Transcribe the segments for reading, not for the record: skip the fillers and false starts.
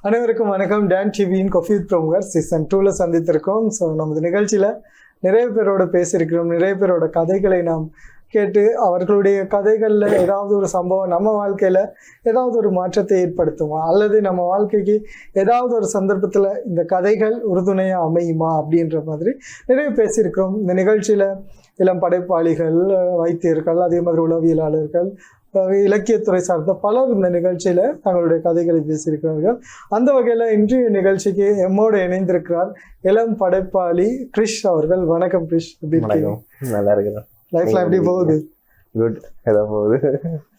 அனைவருக்கும் வணக்கம். டான் டிவியின் காஃபி வித் பிரமுகர் சீசன் 2ல சந்தித்திருக்கோம். ஸோ நமது நிகழ்ச்சியில் நிறைய பேரோட பேசியிருக்கிறோம். நிறைய பேரோட கதைகளை நாம் கேட்டு அவர்களுடைய கதைகளில் ஏதாவது ஒரு சம்பவம் நம்ம வாழ்க்கையில் ஏதாவது ஒரு மாற்றத்தை ஏற்படுத்துமா, அல்லது நம்ம வாழ்க்கைக்கு ஏதாவது ஒரு சந்தர்ப்பத்தில் இந்த கதைகள் உறுதுணையாக அமையுமா அப்படின்ற மாதிரி நிறைய பேசியிருக்கிறோம். இந்த நிகழ்ச்சியில் இளம் படைப்பாளிகள், வைத்தியர்கள், அதே மாதிரி உளவியலாளர்கள், இலக்கியத்துறை சார்ந்த பலர் இந்த நிகழ்ச்சியில் தங்களுடைய கதைகளை பேசியிருக்கிறார்கள். அந்த வகையில் இன்றைய நிகழ்ச்சிக்கு எம்மோடு இணைந்திருக்கிறார் இளம் படைப்பாளி கிரிஷ் அவர்கள். வணக்கம் கிரிஷ். எப்படி இருக்கீங்க? நல்லா இருக்கிறேன். லைஃப்ல எப்படி போகுது? குட். ஏதோ போகுது.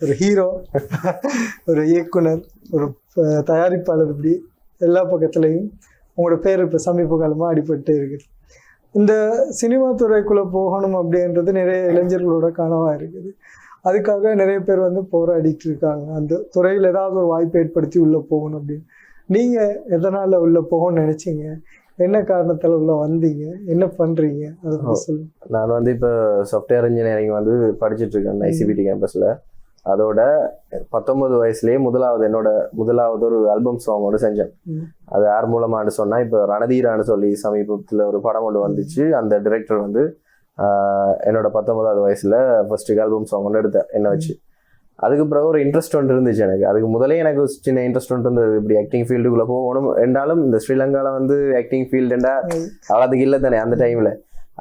ஒரு ஹீரோ, ஒரு இயக்குனர், ஒரு தயாரிப்பாளர், இப்படி எல்லா பக்கத்துலையும் உங்களோட பேர் இப்போ சமீப காலமாக அடிபட்டு இருக்குது. இந்த சினிமா துறைக்குள்ளே போகணும் அப்படின்றது நிறைய இளைஞர்களோட கனவாக இருக்குது. அதுக்காக நிறைய பேர் போராடிட்டு இருக்காங்க. அந்த துறையில் ஏதாவது ஒரு வாய்ப்பை ஏற்படுத்தி உள்ளே போகணும் அப்படின்னு. நீங்கள் எதனால் உள்ளே போகணும்னு நினச்சிங்க? என்ன காரணத்தில் உள்ள வந்தீங்க? என்ன பண்ணுறீங்க? அதை பற்றி சொல்லுங்கள். நான் இப்போ சாஃப்ட்வேர் இன்ஜினியரிங் படிச்சுட்டு இருக்கேன் ஐசிபிடி கேம்பஸில். அதோட 19 வயசுலேயே என்னோட முதலாவது ஒரு ஆல்பம் சாங் ஒன்று செஞ்சேன். அது யார் மூலமானு சொன்னால், இப்போ ரணதீரான்னு சொல்லி சமீபத்தில் ஒரு படம் ஒன்று வந்துச்சு. அந்த டிரெக்டர் என்னோட 19வது வயசுல ஃபர்ஸ்ட் ஆல்பம் சாங் ஒன்று எடுத்தேன் என்ன வச்சு. அதுக்கு பிறகு ஒரு இன்ட்ரெஸ்ட் ஒன்று இருந்துச்சு எனக்கு. அதுக்கு முதலே எனக்கு சின்ன இன்ட்ரெஸ்ட் ஒன்று இருந்தது, இப்படி ஆக்டிங் ஃபீல்டுக்குள்ளே போகணும். என்றாலும் இந்த ஸ்ரீலங்காவில் ஆக்டிங் ஃபீல்டுண்டா அவ்வளோதுக்கு இல்லை தானே அந்த டைமில்.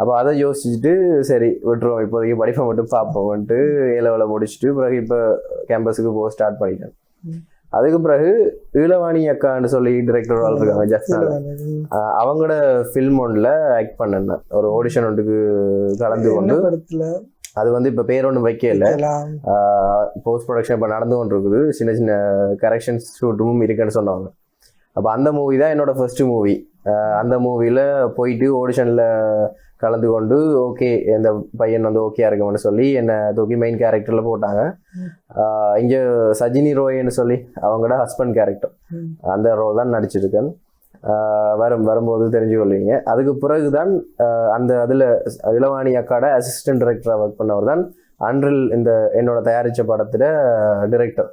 அப்போ அதை யோசிச்சுட்டு சரி விட்டுருவோம், இப்போதைக்கு படிப்பை மட்டும் பார்ப்போம்ட்டு ஏலவில் முடிச்சுட்டு பிறகு இப்போ கேம்பஸுக்கு போக ஸ்டார்ட் பண்ணிட்டேன். அதுக்கு பிறகு ஈழவாணி அக்கான்னு சொல்லி டிரெக்டர் இருக்காங்க ஜஸ்னால, அவங்களோட ஃபில்ம் ஒன்றில் ஆக்ட் பண்ணேன். ஒரு ஆடிஷன் ஒன்றுக்கு கலந்து கொண்டு, அது இப்போ பேர் ஒன்று வைக்கல, போஸ்ட் ப்ரொடக்ஷன் இப்போ நடந்து கொண்டு இருக்குது. சின்ன சின்ன கரெக்ஷன்ஸ் ஷூட்டும் இருக்குன்னு சொன்னாங்க. அப்போ அந்த மூவி தான் என்னோட ஃபர்ஸ்ட் மூவி. அந்த மூவியில் போயிட்டு ஆடிஷனில் கலந்து கொண்டு ஓகே இந்த பையன் ஓகேயா இருக்கும்னு சொல்லி என்னை தூக்கி மெயின் கேரக்டரில் போட்டாங்க. இங்கே சஜினி ரோய்ன்னு சொல்லி அவங்களோட ஹஸ்பண்ட் கேரக்டர், அந்த ரோல் தான் நடிச்சிருக்கேன். வரும்போது தெரிஞ்சு கொள்வீங்க. அதுக்கு பிறகு தான் அதில் இளவாணி அக்காட அசிஸ்டன்ட் டைரக்டராக ஒர்க் பண்ணவர் தான் அன்றில் இந்த என்னோட தயாரித்த படத்தில் டிரெக்டர்.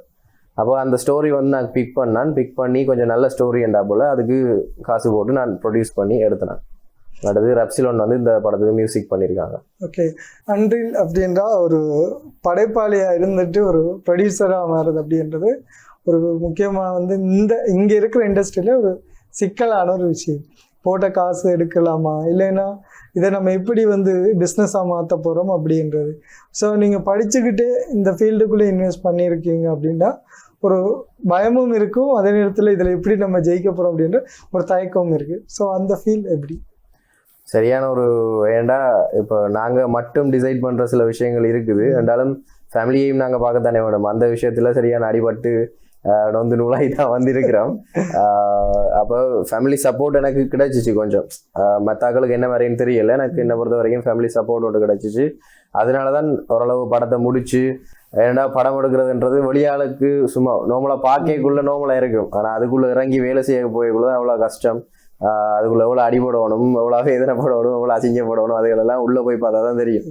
அப்போ அந்த ஸ்டோரி நான் பிக் பண்ணி கொஞ்சம் நல்ல ஸ்டோரி என்றா போல் அதுக்கு காசு போட்டு நான் ப்ரொடியூஸ் பண்ணி எடுத்தேன். அடுத்து ரப்சிலோன் இந்த படத்துக்கு மியூசிக் பண்ணியிருக்காங்க. ஓகே, அன்றில் அப்படின்றா ஒரு படைப்பாளியாக இருந்துட்டு ஒரு ப்ரொடியூசராக மாறுது அப்படின்றது ஒரு முக்கியமாக இங்கே இருக்கிற இண்டஸ்ட்ரியில் ஒரு சிக்கலான ஒரு விஷயம். போட்ட காசு எடுக்கலாமா, இல்லைன்னா இதை நம்ம எப்படி பிஸ்னஸாக மாற்ற போகிறோம் அப்படின்றது. ஸோ நீங்கள் படிச்சுக்கிட்டே இந்த ஃபீல்டுக்குள்ளே இன்வெஸ்ட் பண்ணியிருக்கீங்க அப்படின்னா ஒரு பயமும் இருக்கும், அதே நேரத்தில் இதில் எப்படி நம்ம ஜெயிக்க போகிறோம் அப்படின்ற ஒரு தயக்கமும் இருக்குது. ஸோ அந்த ஃபீல் எப்படி? சரியான ஒரு ஏண்டா இப்போ நாங்கள் மட்டும் டிசைட் பண்ணுற சில விஷயங்கள் இருக்குது. என்றாலும் ஃபேமிலியையும் நாங்கள் பார்க்கத்தானே வேணும். அந்த விஷயத்தில் சரியான அடிபட்டு நொந்து நூலாகி தான் வந்திருக்கிறோம். அப்போ ஃபேமிலி சப்போர்ட் எனக்கு கிடைச்சிச்சு கொஞ்சம். மற்றாக்களுக்கு என்ன வரையும் தெரியலை, எனக்கு என்னை பொறுத்த வரைக்கும் ஃபேமிலி சப்போர்ட் ஒன்று கிடைச்சிச்சு. அதனால தான் ஓரளவு படத்தை முடிச்சு. ஏன்னா படம் எடுக்கிறதுன்றது வெளியாளுக்கு சும்மா நோமலாக பார்க்கக்குள்ளே நோமலாக இருக்கும், ஆனால் அதுக்குள்ளே இறங்கி வேலை செய்ய போய்க்குள்ள தான் அவ்வளோ கஷ்டம். அதுக்குள்ள எவ்வளோ அடிபடணும், எவ்வளோ வேதனை போடணும், எவ்வளோ அசிங்கப்படணும், அதுகளெல்லாம் உள்ளே போய் பார்த்தா தான் தெரியும்.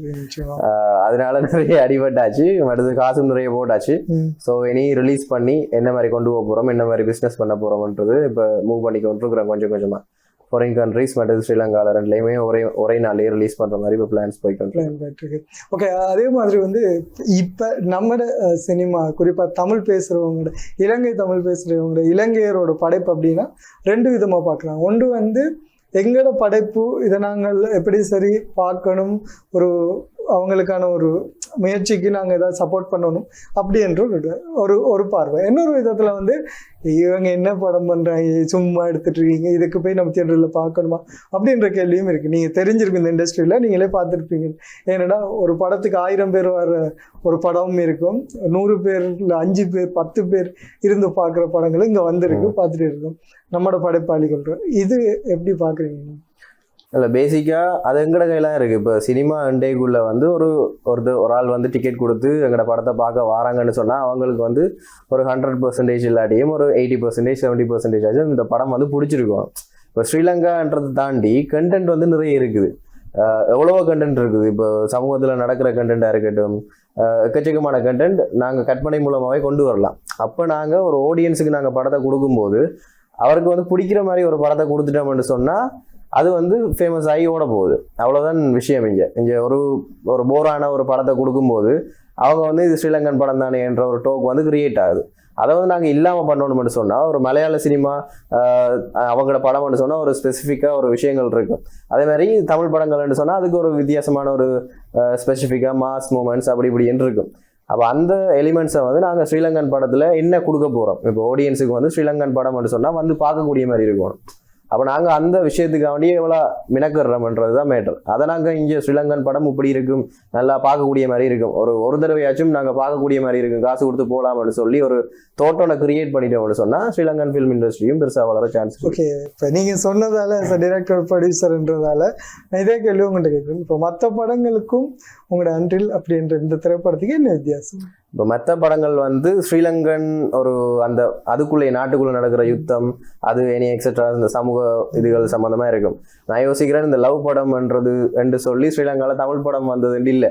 அதனால நிறைய அடிபட்டாச்சு, அடுத்து காசும் நிறைய போட்டாச்சு. ஸோ இனி ரிலீஸ் பண்ணி என்ன மாதிரி கொண்டு போக போகிறோம், என்ன மாதிரி பிஸ்னஸ் பண்ண போகிறோம்ன்றது இப்போ மூவ் பண்ணி கொண்டிருக்கிறோம் கொஞ்சம் கொஞ்சமாக. ஃபாரின் கண்ட்ரிஸ் மற்றும் ஸ்ரீலங்காவில் ரெண்டுலேயுமே ஒரே நாளே ரிலீஸ் பண்ணுற மாதிரி இப்போ பிளான்ஸ் போயிட்டு. ஓகே, அதே மாதிரி இப்போ நம்மளோட சினிமா, குறிப்பாக தமிழ் பேசுகிறவங்களோட, இலங்கை தமிழ் பேசுகிறவங்களோட, இலங்கையரோட படைப்பு அப்படின்னா 2 விதமாக பார்க்கலாம். ஒன்று எங்களோட படைப்பு, இதை நாங்கள் எப்படி சரி பார்க்கணும், அவங்களுக்கான ஒரு முயற்சிக்கு நாங்கள் ஏதாவது சப்போர்ட் பண்ணணும் அப்படின்ற ஒரு பார்வை. இன்னொரு விதத்தில் இவங்க என்ன படம் பண்ணுறாங்க, சும்மா எடுத்துட்டு இருக்கீங்க, இதுக்கு போய் நம்ம தியேட்டரில் பார்க்கணுமா அப்படின்ற கேள்வியும் இருக்குது. நீங்கள் தெரிஞ்சிருக்கும் இந்த இண்டஸ்ட்ரியில், நீங்களே பார்த்துருப்பீங்க. ஏன்னா ஒரு படத்துக்கு 1000 பேர் வர ஒரு படமும் இருக்கும், 100 பேர் இல்லை 5 பேர் 10 பேர் இருந்து பார்க்குற படங்களும் இங்கே பார்த்துட்டு இருக்கோம் நம்மளோட படைப்பாளிகள். இது எப்படி பார்க்குறீங்க? இல்லை, பேசிக்காக அது எங்கட கையெல்லாம் இருக்குது. இப்போ சினிமா இண்டேக்குள்ளே ஒரு ஆள் டிக்கெட் கொடுத்து எங்களோட படத்தை பார்க்க வராங்கன்னு சொன்னால் அவங்களுக்கு ஒரு 100% இல்லாட்டியும் ஒரு 80% 70% ஆச்சும் இந்த படம் பிடிச்சிருக்கும். இப்போ ஸ்ரீலங்கான்றதை தாண்டி கண்டென்ட் நிறைய இருக்குது, எவ்வளவோ கண்டென்ட் இருக்குது. இப்போ சமூகத்தில் நடக்கிற கண்டென்ட்டாக இருக்கட்டும், எக்கச்சக்கமான கண்டென்ட் நாங்கள் கற்பனை மூலமாகவே கொண்டு வரலாம். அப்போ நாங்கள் ஒரு ஆடியன்ஸுக்கு நாங்கள் படத்தை கொடுக்கும்போது அவருக்கு வந்து பிடிக்கிற மாதிரி ஒரு படத்தை கொடுத்துட்டோம்னு சொன்னா அது வந்து ஃபேமஸ் ஆகி ஓட போகுது. அவ்வளவுதான் விஷயம். இங்க ஒரு போரான ஒரு படத்தை கொடுக்கும்போது அவங்க வந்து இது ஸ்ரீலங்கன் படம் தானே என்ற ஒரு டோக் வந்து கிரியேட் ஆகுது. அதை வந்து நாங்கள் இல்லாமல் பண்ணணும்னு சொன்னால் ஒரு மலையாள சினிமா அவங்களோட படம்னு சொன்னால் ஒரு ஸ்பெசிஃபிக்காக ஒரு விஷயங்கள் இருக்கும். அதே மாதிரி தமிழ் படங்கள்னு சொன்னால் அதுக்கு ஒரு வித்தியாசமான ஒரு ஸ்பெசிஃபிக்காக மாஸ் மூமெண்ட்ஸ் அப்படி இப்படின்னு இருக்கும். அப்போ அந்த எலிமெண்ட்ஸை வந்து நாங்கள் ஸ்ரீலங்கன் படத்தில் என்ன கொடுக்க போகிறோம், இப்போ ஆடியன்ஸுக்கு வந்து ஸ்ரீலங்கன் படம்னு சொன்னால் வந்து பார்க்கக்கூடிய மாதிரி இருக்கும். அப்போ நாங்கள் அந்த விஷயத்துக்காண்டி எவ்வளோ மினக்கிறோம்ன்றது தான் மேட்டர். அதை நாங்கள் இங்கே ஸ்ரீலங்கன் படம் இப்படி இருக்கும், நல்லா பார்க்கக்கூடிய மாதிரி இருக்கும், ஒரு தடவையாச்சும் நாங்கள் பார்க்கக்கூடிய மாதிரி இருக்கும், காசு கொடுத்து போகலாம்னு சொல்லி ஒரு தோட்டோனை கிரியேட் பண்ணிட்டோம்னு சொன்னால் ஸ்ரீலங்கன் ஃபிலிம் இண்டஸ்ட்ரியும் பெருசாக வளர சான்ஸ். ஓகே, இப்போ நீங்கள் சொன்னதால டைரக்டர் ப்ரொடியூசர்ன்றதால நான் இதே கேள்வி உங்கள்கிட்ட கேட்குறேன். இப்போ மற்ற படங்களுக்கும் உங்களோட அன்றில் அப்படின்ற இந்த திரைப்படத்துக்கு என்ன வித்தியாசம்? இப்போ மற்ற படங்கள் வந்து ஸ்ரீலங்கன் ஒரு அந்த அதுக்குள்ளே நாட்டுக்குள்ளே நடக்கிற யுத்தம் அது எனி எக்ஸெட்ரா இந்த சமூக இதுகள் சம்மந்தமாக இருக்கும். நான் யோசிக்கிறேன் இந்த லவ் படம்ன்றது என்று சொல்லி ஸ்ரீலங்காவில் தமிழ் படம் வந்ததுன்னு இல்லை.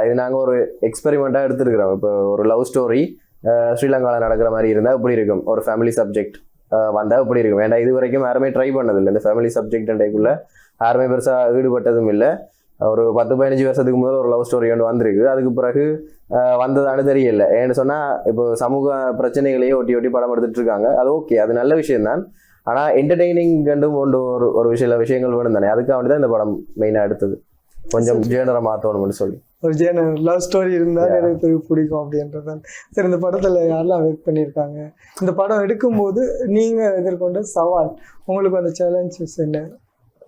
இது நாங்கள் ஒரு எக்ஸ்பெரிமெண்ட்டாக எடுத்துருக்கிறோம். இப்போ ஒரு லவ் ஸ்டோரி ஸ்ரீலங்காவில் நடக்கிற மாதிரி இருந்தால் இப்படி இருக்கும், ஒரு ஃபேமிலி சப்ஜெக்ட் வந்தால் இப்படி இருக்கும். ஏன்டா இது வரைக்கும் யாருமே ட்ரை பண்ணதில்லை இந்த ஃபேமிலி சப்ஜெக்ட்ன்றக்குள்ளே, யாருமே பெருசாக ஈடுபட்டதும் இல்லை. ஒரு 10-15 வருஷத்துக்கு முதல் ஒரு லவ் ஸ்டோரி ஒன்று வந்திருக்கு, அதுக்கு பிறகு வந்ததானு தெரியல. ஏன்னு சொன்னால் இப்போ சமூக பிரச்சனைகளையே ஒட்டி ஒட்டி படம் எடுத்துட்டு இருக்காங்க. அது ஓகே, அது நல்ல விஷயம்தான். ஆனால் என்டர்டெய்னிங் கண்டும் கொண்டு ஒரு சில விஷயங்கள் வேணும் தானே, அதுக்காக வேண்டி தான் இந்த படம் மெயினாக எடுத்தது. கொஞ்சம் ஜேனரை மாற்றணும்னு சொல்லி ஒரு ஜேனர் லவ் ஸ்டோரி இருந்தால் நிறைய பேருக்கு பிடிக்கும் அப்படின்றதான். சரி, இந்த படத்தில் யாரெல்லாம் ஒர்க் பண்ணியிருக்காங்க, இந்த படம் எடுக்கும்போது நீங்கள் எதிர்கொண்ட சவால், உங்களுக்கு அந்த சேலஞ்சஸ் என்ன?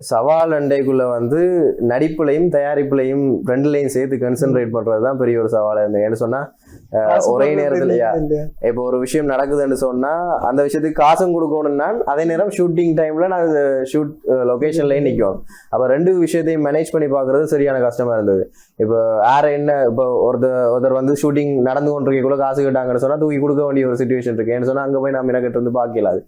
சவால் அண்டைக்குள்ள வந்து நடிப்புலையும் தயாரிப்புலையும் ரெண்டுலையும் சேர்த்து கன்சென்ட்ரேட் பண்றது தான் பெரிய ஒரு சவாலாக இருந்தது. ஏன்னு சொன்னா ஒரே நேரத்துலயா இப்போ ஒரு விஷயம் நடக்குதுன்னு சொன்னா அந்த விஷயத்துக்கு காசும் கொடுக்கணும்னா அதே நேரம் ஷூட்டிங் டைம்ல நான் ஷூட் லொகேஷன்லயும் நிற்கும். அப்ப ரெண்டு விஷயத்தையும் மேனேஜ் பண்ணி பாக்குறது சரியான கஷ்டமா இருந்தது. இப்போ யார என்ன இப்போ ஒருத்தர் வந்து ஷூட்டிங் நடந்து கொண்டிருக்கக்குள்ள காசு கேட்டாங்கன்னு சொன்னா தூக்கி கொடுக்க வேண்டிய ஒரு சிச்சுவேஷன் இருக்கு. ஏன்னு சொன்னா அங்க போய் நம்ம எனக்கு இருந்து பார்க்கலாது,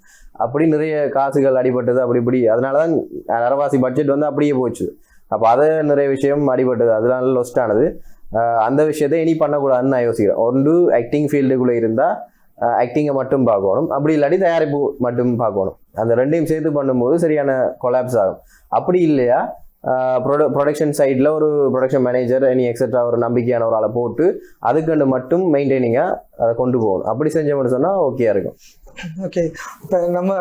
அப்படி நிறைய காசுகள் அடிபட்டது. அப்படி இப்படி அதனாலதான் அரவாசி பட்ஜெட் வந்து அப்படியே போச்சு. அப்போ அதை நிறைய விஷயம் அடிபட்டது, அதனால லொஸ்ட் ஆனது. அந்த விஷயத்தை இனி பண்ணக்கூடாதுன்னு நான் யோசிக்கிறேன். ஒன்று ஆக்டிங் ஃபீல்டுக்குள்ளே இருந்தால் ஆக்டிங்கை மட்டும் பார்க்கணும், அப்படி இல்லாட்டி தயாரிப்பு மட்டும் பார்க்கணும். அந்த ரெண்டையும் சேர்த்து பண்ணும்போது சரியான கொலாப்ஸ் ஆகும். அப்படி இல்லையா ப்ரொடக்ஷன் சைடில் ஒரு ப்ரொடக்ஷன் மேனேஜர் எனி எக்ஸெட்ரா ஒரு நம்பிக்கையான ஒரு ஆளை போட்டு அதுக்கு மட்டும் மெயின்டைனிங்காக அதை கொண்டு போகணும். அப்படி செஞ்சோம்னு சொன்னால் ஓகேயா இருக்கும். ஓகே, இப்போ நம்ம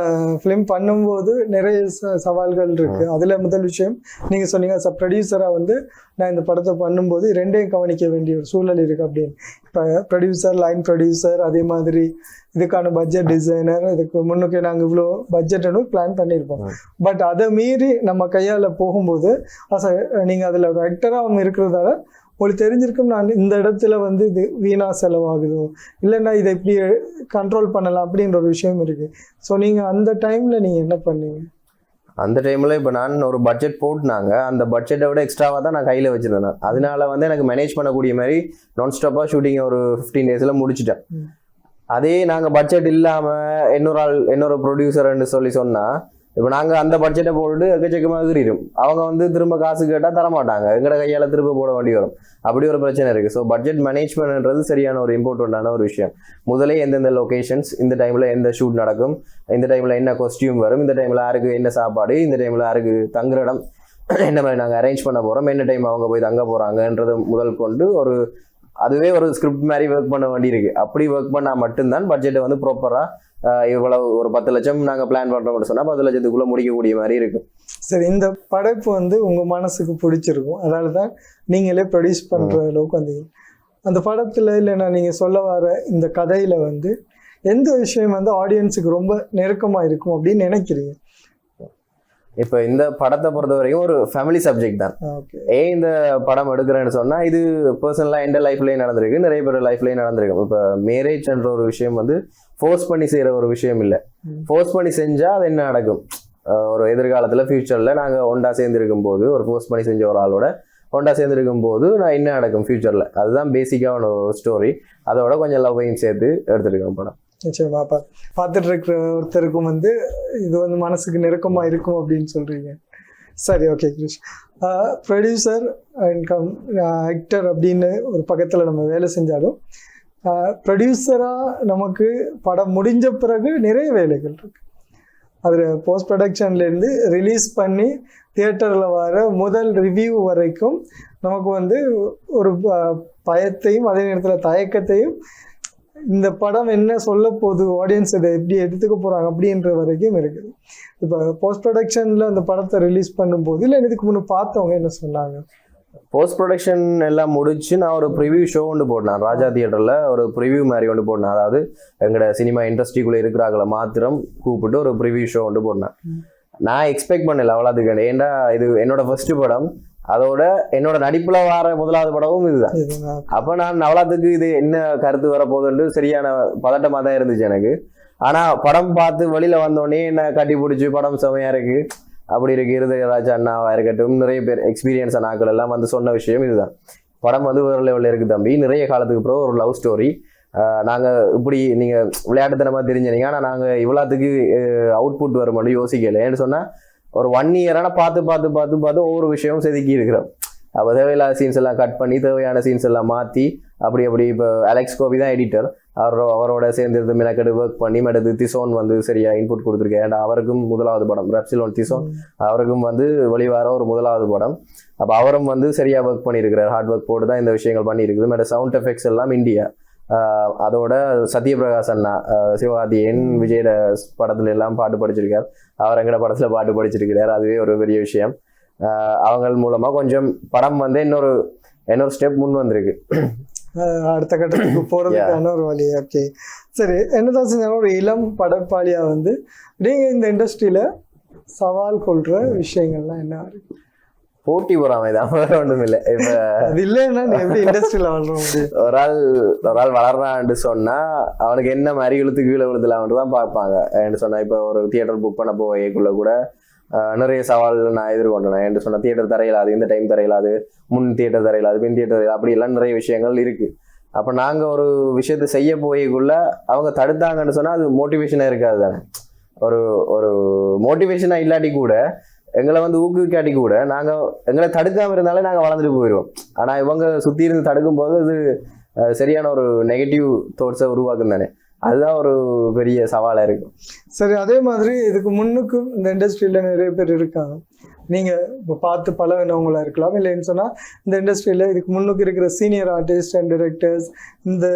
ஃபிலிம் பண்ணும்போது நிறைய சவால்கள் இருக்குது. அதில் முதல் விஷயம் நீங்கள் சொன்னீங்க, ப்ரொடியூசராக வந்து நான் இந்த படத்தை பண்ணும்போது ரெண்டையும் கவனிக்க வேண்டிய ஒரு சூழல் இருக்குது அப்படின்னு. இப்போ ப்ரொடியூசர், லைன் ப்ரொடியூசர், அதே மாதிரி இதுக்கான பட்ஜெட் டிசைனர், இதுக்கு முன்னுக்கு நாங்கள் இவ்வளோ பட்ஜெட்னு பிளான் பண்ணியிருப்போம். பட் அதை மீறி நம்ம கையால் போகும்போது நீங்கள் அதில் ஒரு ஆக்டராக இருக்கிறதால உங்களுக்கு தெரிஞ்சிருக்கும் நான் இந்த இடத்துல வந்து இது வீணா செலவாகுதோ இல்லைன்னா இதை இப்படி கண்ட்ரோல் பண்ணலாம் அப்படின்ற ஒரு விஷயம் இருக்குது. ஸோ நீங்கள் அந்த டைமில் நீங்கள் என்ன பண்ணீங்க? அந்த டைமில் இப்போ நான் ஒரு பட்ஜெட் போட்டுனாங்க, அந்த பட்ஜெட்டை விட எக்ஸ்ட்ராவாக தான் நான் கையில் வச்சுருந்தேன். அதனால வந்து எனக்கு மேனேஜ் பண்ணக்கூடிய மாதிரி நான் ஸ்டாப்பாக ஷூட்டிங்கை ஒரு 15 days முடிச்சிட்டேன். அதே நாங்கள் பட்ஜெட் இல்லாமல் இன்னொரு ப்ரொடியூசர்ன்னு சொன்னால் இப்போ நாங்கள் அந்த பட்ஜெட்டை போட்டு எக்கச்சக்கமாக எகிரிடும். அவங்க வந்து திரும்ப காசு கேட்டால் தரமாட்டாங்க, எங்களோட கையால் திரும்ப போட வேண்டி வரும். அப்படி ஒரு பிரச்சனை இருக்குது. ஸோ பட்ஜெட் மேனேஜ்மெண்ட்ன்றது சரியான ஒரு இம்பார்ட்டண்ட்டான ஒரு விஷயம். முதலே எந்தெந்த லொகேஷன்ஸ், இந்த டைமில் எந்த ஷூட் நடக்கும், இந்த டைமில் என்ன காஸ்டியூம் வரும், இந்த டைமில் யாருக்கு என்ன சாப்பாடு, இந்த டைமில் யாருக்கு தங்குற இடம், என்ன மாதிரி நாங்கள் அரேஞ்ச் பண்ண போகிறோம், என்ன டைம் அவங்க போய் தங்க போகிறாங்கன்றது முதல் கொண்டு அதுவே ஒரு ஸ்கிரிப்ட் மாதிரி ஒர்க் பண்ண வேண்டியிருக்கு. அப்படி ஒர்க் பண்ணால் மட்டும்தான் பட்ஜெட்டை வந்து ப்ராப்பராக இவ்வளவு ஒரு 10 லட்சம் நாங்கள் பிளான் பண்ணுறோம்னு சொன்னால் 10 லட்சத்துக்குள்ளே முடிக்கக்கூடிய மாதிரி இருக்கும். சரி, இந்த படைப்பு வந்து உங்கள் மனசுக்கு பிடிச்சிருக்கும், அதனால தான் நீங்களே ப்ரொடியூஸ் பண்ணுற அளவுக்கு வந்தீங்க. அந்த படத்தில் இல்லைன்னா நீங்கள் சொல்ல வர இந்த கதையில் வந்து எந்த விஷயம் வந்து ஆடியன்ஸுக்கு ரொம்ப நெருக்கமாக இருக்கும் அப்படின்னு நினைக்கிறீங்க? இப்போ இந்த படத்தை பொறுத்த வரைக்கும் ஒரு ஃபேமிலி சப்ஜெக்ட் தான். ஏன் இந்த படம் எடுக்கிறேன்னு சொன்னால் இது பர்சனலாக எந்த லைஃப்லேயும் நடந்திருக்கு, நிறைய பேர் லைஃப்லேயும் நடந்திருக்கும். இப்போ மேரேஜ்ன்ற ஒரு விஷயம் வந்து ஃபோர்ஸ் பண்ணி செய்கிற ஒரு விஷயம் இல்லை. ஃபோர்ஸ் பண்ணி செஞ்சால் அது என்ன நடக்கும், ஒரு எதிர்காலத்தில் ஃபியூச்சரில் நாங்கள் ஒன்றா சேர்ந்துருக்கும் போது ஒரு ஃபோர்ஸ் பண்ணி செஞ்ச ஒரு ஆளோட ஒன்றா சேர்ந்துருக்கும் போது நான் என்ன நடக்கும் ஃபியூச்சரில், அதுதான் பேசிக்கான ஒரு ஸ்டோரி. அதோட கொஞ்சம் லவ்வையும் சேர்த்து எடுத்துருக்கோம் படம். நிச்சயமா பார்த்துட்டு இருக்கிற ஒருத்தருக்கும் வந்து இது வந்து மனசுக்கு நெருக்கமாக இருக்கும் அப்படின்னு சொல்கிறீங்க. சரி, okay Krish, producer and actor அப்படின்னு ஒரு பக்கத்தில் நம்ம வேலை செஞ்சாலும் ப்ரொடியூசராக நமக்கு படம் முடிஞ்ச பிறகு நிறைய வேலைகள் இருக்கு. அதில் போஸ்ட் ப்ரொடக்ஷன்லேருந்து ரிலீஸ் பண்ணி தியேட்டரில் வர முதல் ரிவ்யூ வரைக்கும் நமக்கு வந்து ஒரு பயத்தையும் அதே நேரத்தில் தயக்கத்தையும் இந்த படம் என்ன சொல்ல போகுது, ஆடியன்ஸ் இதை எப்படி எடுத்துக்க போகிறாங்க அப்படின்ற வரைக்கும் இருக்குது. இப்போ போஸ்ட் ப்ரொடக்ஷனில் அந்த படத்தை ரிலீஸ் பண்ணும்போது இல்லை இதுக்கு முன்னே பார்த்தவங்க என்ன சொன்னாங்க? போஸ்ட் ப்ரொடக்ஷன் எல்லாம் முடிச்சு நான் ஒரு ப்ரிவியூ ஷோ ஒன்று போட்டேன் ராஜா தியேட்டரில். ஒரு ப்ரிவியூ மாதிரி ஒன்று போட்டேன். அதாவது எங்களோட சினிமா இண்டஸ்ட்ரிக்குள்ளே இருக்கிறாங்கள மாத்திரம் கூப்பிட்டு ஒரு ப்ரிவியூ ஷோ ஒன்று போட்டேன். நான் எக்ஸ்பெக்ட் பண்ணல அவ்வளோதுக்கு. ஏன்டா இது என்னோட ஃபர்ஸ்ட் படம், அதோட என்னோட நடிப்புல வர முதலாவது படமும் இதுதான். அப்போ நான் அவ்வளோத்துக்கு இது என்ன கருத்து வரப்போகுதுன்னு சரியான பதட்டமாக தான் இருந்துச்சு எனக்கு. ஆனால் படம் பார்த்து வெளியில் வந்தோடனே என்ன கட்டி பிடிச்சி படம் செமையாக இருக்கு அப்படி இருக்கு. இருதயராஜ் அண்ணாவா இருக்கட்டும், நிறைய பேர் எக்ஸ்பீரியன்ஸ் ஆக்கள் எல்லாம் வந்து சொன்ன விஷயம் இதுதான். படம் வந்து வேறு லெவலில் இருக்குது தம்பி, நிறைய காலத்துக்கு அப்புறம் ஒரு லவ் ஸ்டோரி. நாங்கள் இப்படி நீங்கள் விளையாட்டுத்தனமாக தெரிஞ்சீங்க, ஆனால் நாங்கள் இவ்வளோத்துக்கு அவுட்புட் வர மட்டும் யோசிக்கலை. ஏன்னு சொன்னால் ஒரு 1 இயரான பார்த்து ஒவ்வொரு விஷயமும் செதுக்கி இருக்கிறோம். அப்போ தேவையில்லாத சீன்ஸ் எல்லாம் கட் பண்ணி தேவையான சீன்ஸ் எல்லாம் மாற்றி அப்படி இப்போ அலெக்ஸ் கோபி தான் எடிட்டர். அவரோட சேர்ந்து மினக்கெடு ஒர்க் பண்ணி மெடுத்து திசோன் வந்து சரியா இன்புட் கொடுத்துருக்கேன். ஏன்னா அவருக்கும் முதலாவது படம் ரெப்சிலோன் திசோன், அவருக்கும் வந்து வெளிவார ஒரு முதலாவது படம். அப்போ அவரும் வந்து சரியா ஒர்க் பண்ணியிருக்கிறார், ஹார்ட் ஒர்க் போட்டு தான் இந்த விஷயங்கள் பண்ணியிருக்குது. மேடம் சவுண்ட் எஃபெக்ட்ஸ் எல்லாம் இந்தியா. அதோட சத்யபிரகாஷ் அண்ணா சிவகார்த்தியன் விஜயோட படத்துல எல்லாம் பாட்டு படிச்சிருக்கார். அவர் எங்கட படத்துல பாட்டு படிச்சிருக்கிறார். அதுவே ஒரு பெரிய விஷயம். அவங்க மூலமா கொஞ்சம் படம் வந்து இன்னொரு ஸ்டெப் முன் வந்திருக்கு, அடுத்த கட்டத்துக்கு போறதுக்கான ஒரு வழி. ஓகே சரி, என்னதான் செஞ்சாலும் ஒரு இளம் படைப்பாளியா வந்து நீங்க இந்த இண்டஸ்ட்ரியில சவால் கொள்ற விஷயங்கள்லாம் என்ன இருக்கு? போட்டி போறாம தான், வேற ஒன்றும் இல்லை. இப்ப அது இல்லைன்னா நீ எப்படி இண்டஸ்ட்ரியில வளர முடியும்? ஒரு ஆள் வளர்றான்னு சொன்னா அவனுக்கு என்ன மாதிரி இழுத்து கீழே விழுதுலாம்னு தான் பார்ப்பாங்க. என்று சொன்னா இப்போ ஒரு தியேட்டர் புக் பண்ண போய்க்குள்ள கூட நிறைய சவால்கள் நான் எதிர்கொண்டேன். என்று சொன்னால் தியேட்டர் தரையிலாது, இந்த டைம் தரையிலாது, முன் தியேட்டர் தரையிலாது, பின் தியேட்டர், அப்படி எல்லாம் நிறைய விஷயங்கள் இருக்கு. அப்போ நாங்கள் ஒரு விஷயத்தை செய்ய போய்க்குள்ள அவங்க தடுத்தாங்கன்னு சொன்னால் அது மோட்டிவேஷனாக இருக்காது தானே. ஒரு மோட்டிவேஷனாக இல்லாட்டி கூட எங்களை வந்து ஊக்குவிக்காட்டி கூட நாங்கள் எங்களை தடுக்காமல் இருந்தாலே நாங்கள் வளர்ந்துட்டு போயிடுவோம். ஆனால் இவங்க சுற்றி இருந்து தடுக்கும் போது அது சரியான ஒரு நெகட்டிவ் தாட்ஸை உருவாக்கும் தானே. அதுதான் ஒரு பெரிய சவாலாக இருக்கும். சரி, அதே மாதிரி இதுக்கு முன்னுக்கு இந்த இண்டஸ்ட்ரியில் நிறைய பேர் இருக்காங்க. நீங்கள் இப்போ பார்த்து பழகினவங்களா இருக்கலாம், இல்லைன்னு சொன்னால் இந்த இண்டஸ்ட்ரியில் இதுக்கு முன்னுக்கு இருக்கிற சீனியர் ஆர்டிஸ்ட் அண்ட் டிரெக்டர்ஸ் இந்த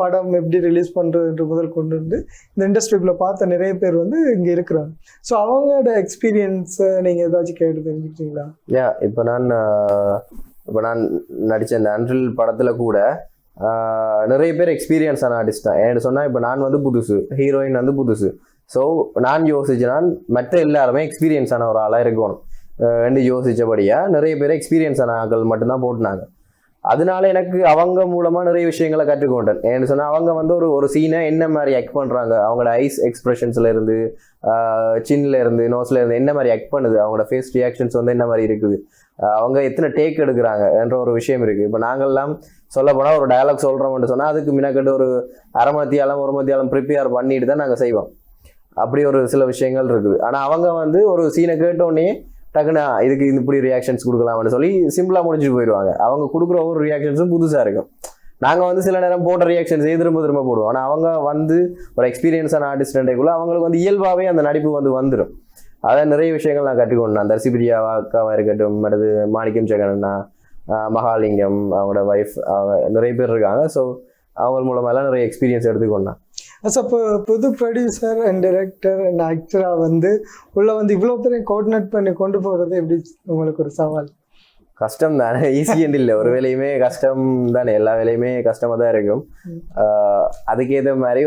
படம் எப்படி ரிலீஸ் பண்ணுறதுன்ற முதல் கொண்டு வந்து இந்த இண்டஸ்ட்ரிக்குள்ளே பார்த்த நிறைய பேர் வந்து இங்கே இருக்கிறாங்க. ஸோ அவங்களோட எக்ஸ்பீரியன்ஸை நீங்கள் ஏதாச்சும் கேட்டு தெரிஞ்சுக்கிட்டீங்களா? இப்போ நான் நடித்த இந்த அன்றில் படத்தில் கூட நிறைய பேர் எக்ஸ்பீரியன்ஸான ஆர்டிஸ்ட் தான். ஏன்னு சொன்னால் இப்போ நான் வந்து புதுசு, ஹீரோயின் வந்து புதுசு. ஸோ நான் யோசிச்சேன் மற்ற எல்லாருமே எக்ஸ்பீரியன்ஸான ஒரு ஆளாக இருக்கணும் என்று யோசித்தபடியாக நிறைய பேர் எக்ஸ்பீரியன்ஸான ஆட்கள் மட்டும்தான் போட்டுனாங்க. அதனால எனக்கு அவங்க மூலமாக நிறைய விஷயங்களை கற்றுக்கொண்டேன். ஏன்னு சொன்னால் அவங்க வந்து ஒரு சீனை என்ன மாதிரி ஆக்ட் பண்ணுறாங்க, அவங்களோட ஐஸ் எக்ஸ்பிரஷன்ஸில் இருந்து சின்னில் இருந்து நோஸில் இருந்து என்ன மாதிரி ஆக்ட் பண்ணுது, அவங்களோட ஃபேஸ் ரியாக்ஷன்ஸ் வந்து என்ன மாதிரி இருக்குது, அவங்க எத்தனை டேக் எடுக்கிறாங்க என்ற ஒரு விஷயம் இருக்குது. இப்போ நாங்கள்லாம் சொல்ல போனால் ஒரு டயலாக் சொல்கிறோம்னு சொன்னால் அதுக்கு முன்னாடி ஒரு அரை மத்தியாலம் 1 மத்தியாலம் ப்ரிப்பேர் பண்ணிட்டு தான் நாங்கள் செய்வோம். அப்படி ஒரு சில விஷயங்கள் இருக்குது. ஆனால் அவங்க வந்து ஒரு சீனை கேட்டோடனே டக்குனா இதுக்கு இப்படி ரியாக்ஷன்ஸ் கொடுக்கலாம்னு சொல்லி சிம்பிளாக முடிச்சுட்டு போயிடுவாங்க. அவங்க கொடுக்குற ஒவ்வொரு ரியாக்ஷன்ஸும் புதுசாக இருக்கும். நாங்கள் வந்து சில நேரம் போட்ட ரியாக்ஷன்ஸே திரும்ப போடுவோம். ஆனால் அவங்க வந்து ஒரு எக்ஸ்பீரியன்ஸான ஆர்டிஸ்ட்குள்ள அவங்களுக்கு வந்து இயல்பாகவே அந்த நடிப்பு வந்துடும். அதான் நிறைய விஷயங்கள் நான் கற்றுக்கொண்டேன். அந்த சிபிரியா அக்காவாக இருக்கட்டும், அடுத்து மாணிக்கம் ஜெகனண்ணா, மகாலிங்கம், அவங்களோட ஒய்ஃப், நிறைய பேர் இருக்காங்க. ஸோ அவங்க மூலமெல்லாம் நிறைய எக்ஸ்பீரியன்ஸ் எடுத்துக்கொண்டேன். அப்போ புது ப்ரொடியூசர் அண்ட் டைரக்டர் அண்ட் ஆக்டராக வந்து உள்ள வந்து இவ்வளோ பேரையும் கோஆர்டினேட் பண்ணி கொண்டு போகிறது எப்படி உங்களுக்கு ஒரு சவால்? கஷ்டம் தானே, ஈஸியன்ட் இல்லை. ஒரு வேலையுமே கஷ்டம் தானே, எல்லா வேலையுமே கஷ்டமாக தான் இருக்கும். அதுக்கேற்ற மாதிரி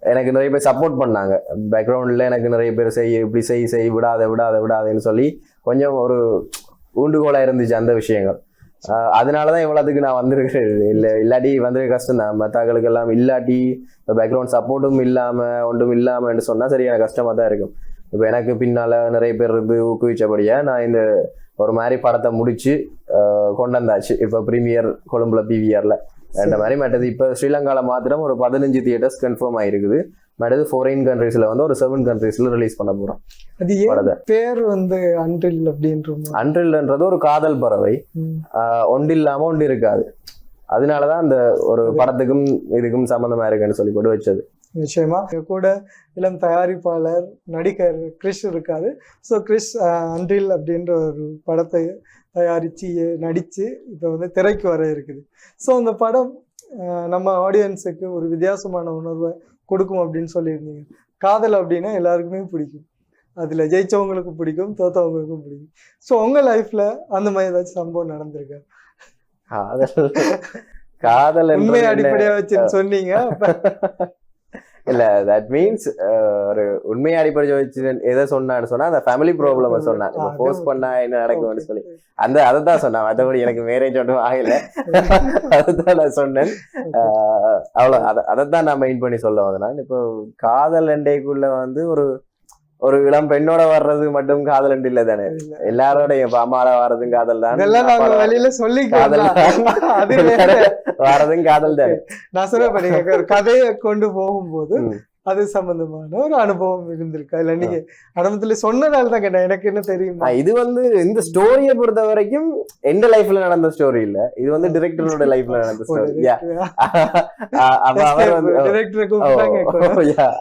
எனக்கு நிறைய பேர் சப்போர்ட் பண்ணாங்க பேக்ரவுண்டில். எனக்கு நிறைய பேர் இப்படி செய் விடாதேன்னு சொல்லி கொஞ்சம் ஒரு ஊண்டுகோலாக இருந்துச்சு அந்த விஷயங்கள். அதனாலதான் இவ்வளவுக்கு நான் வந்திருக்கிறேன். இல்லாட்டி வந்து கஷ்டம் தான். மத்தாக்களுக்கு எல்லாம் இல்லாட்டி பேக்ரவுண்ட் சப்போர்ட்டும் ஒன்றும் இல்லாமன்னு சொன்னா சரியான கஷ்டமா தான் இருக்கும். இப்போ எனக்கு பின்னால நிறைய பேர் இருந்து ஊக்குவிச்சபடியா நான் இந்த ஒரு மாதிரி படத்தை முடிச்சு கொண்டு வந்தாச்சு. இப்போ ப்ரீமியர் கொழும்புல பிவிஆர்ல அந்த மாதிரி மற்றது இப்போ ஸ்ரீலங்கால மாத்திரம் ஒரு 15 தியேட்டர்ஸ் கன்ஃபார்ம் ஆயிருக்குது. மற்றது ஃபாரின் கண்ட்ரீஸ்ல வந்து ஒரு 7 கண்ட்ரீஸ்ல ரிலீஸ் பண்ண போறோம். அது பேர் வந்து அன்றில் அப்படின்ற அன்றில்ன்றது ஒரு காதல் பறவை, ஒன்று இல்லாம ஒன்று இருக்காது. அதனாலதான் அந்த ஒரு படத்துக்கும் இதுக்கும் சம்பந்தமா இருக்குன்னு சொல்லி போட்டு வச்சது. நிச்சயமா எங்க கூட இளம் தயாரிப்பாளர் நடிகர் கிறிஷ் இருக்காரு. ஸோ கிறிஷ் அன்றில் அப்படின்ற ஒரு படத்தை தயாரித்து நடித்து இப்போ வந்து திரைக்கு வர இருக்குது. ஸோ அந்த படம் நம்ம ஆடியன்ஸுக்கு ஒரு வித்தியாசமான உணர்வை கொடுக்கும் அப்படின்னு சொல்லியிருந்தீங்க. காதல் அப்படின்னா எல்லாருக்குமே பிடிக்கும், அதில் ஜெயிச்சவங்களுக்கு பிடிக்கும், தோத்தவங்களுக்கும் பிடிக்கும். ஸோ உங்கள் லைஃப்பில் அந்த மாதிரி ஏதாச்சும் சம்பவம் நடந்திருக்கா? காதல் உண்மை அடிப்படையாக வச்சுன்னு சொன்னீங்க. இல்ல தட் மீன்ஸ் ஒரு உண்மையை அடிப்படை வச்சு எதை சொன்னான்னு சொன்னா அந்த ஃபேமிலி ப்ராப்ளம் சொன்னான். இப்போ போஸ்ட் பண்ணா என்ன நடக்கும்னு சொல்லி அதைத்தான் சொன்னான். மற்றபடி எனக்கு மேரேஜ் ஒன்றும் ஆகல, அதுதான் நான் சொன்னேன். அவ்வளவு அதைத்தான் நான் மெயின் பண்ணி சொல்ல வந்தேன். இப்போ காதல் அண்டைக்குள்ள வந்து ஒரு இளம் பெண்ணோட வர்றது மட்டும் காதல் அண்டு இல்ல தானே, எல்லாரோட என் அம்மாவோட வர்றதும் காதல் தான், வெளியில சொல்லி வர்றதும் காதல் தானே. நான் சொல்ல ஒரு கதையை கொண்டு போகும்போது அது சம்பந்தமான ஒரு அனுபவம் இருந்திருக்கா? இல்ல நீங்க அனுபவத்துல சொன்னதால தான் கேட்டேன், எனக்கு என்ன தெரியுமா? இது வந்து இந்த ஸ்டோரியை பொறுத்த வரைக்கும் எந்த லைஃப்ல நடந்த ஸ்டோரி இல்ல, இது வந்து டிரெக்டரோட லைஃப்ல நடந்த ஸ்டோரி.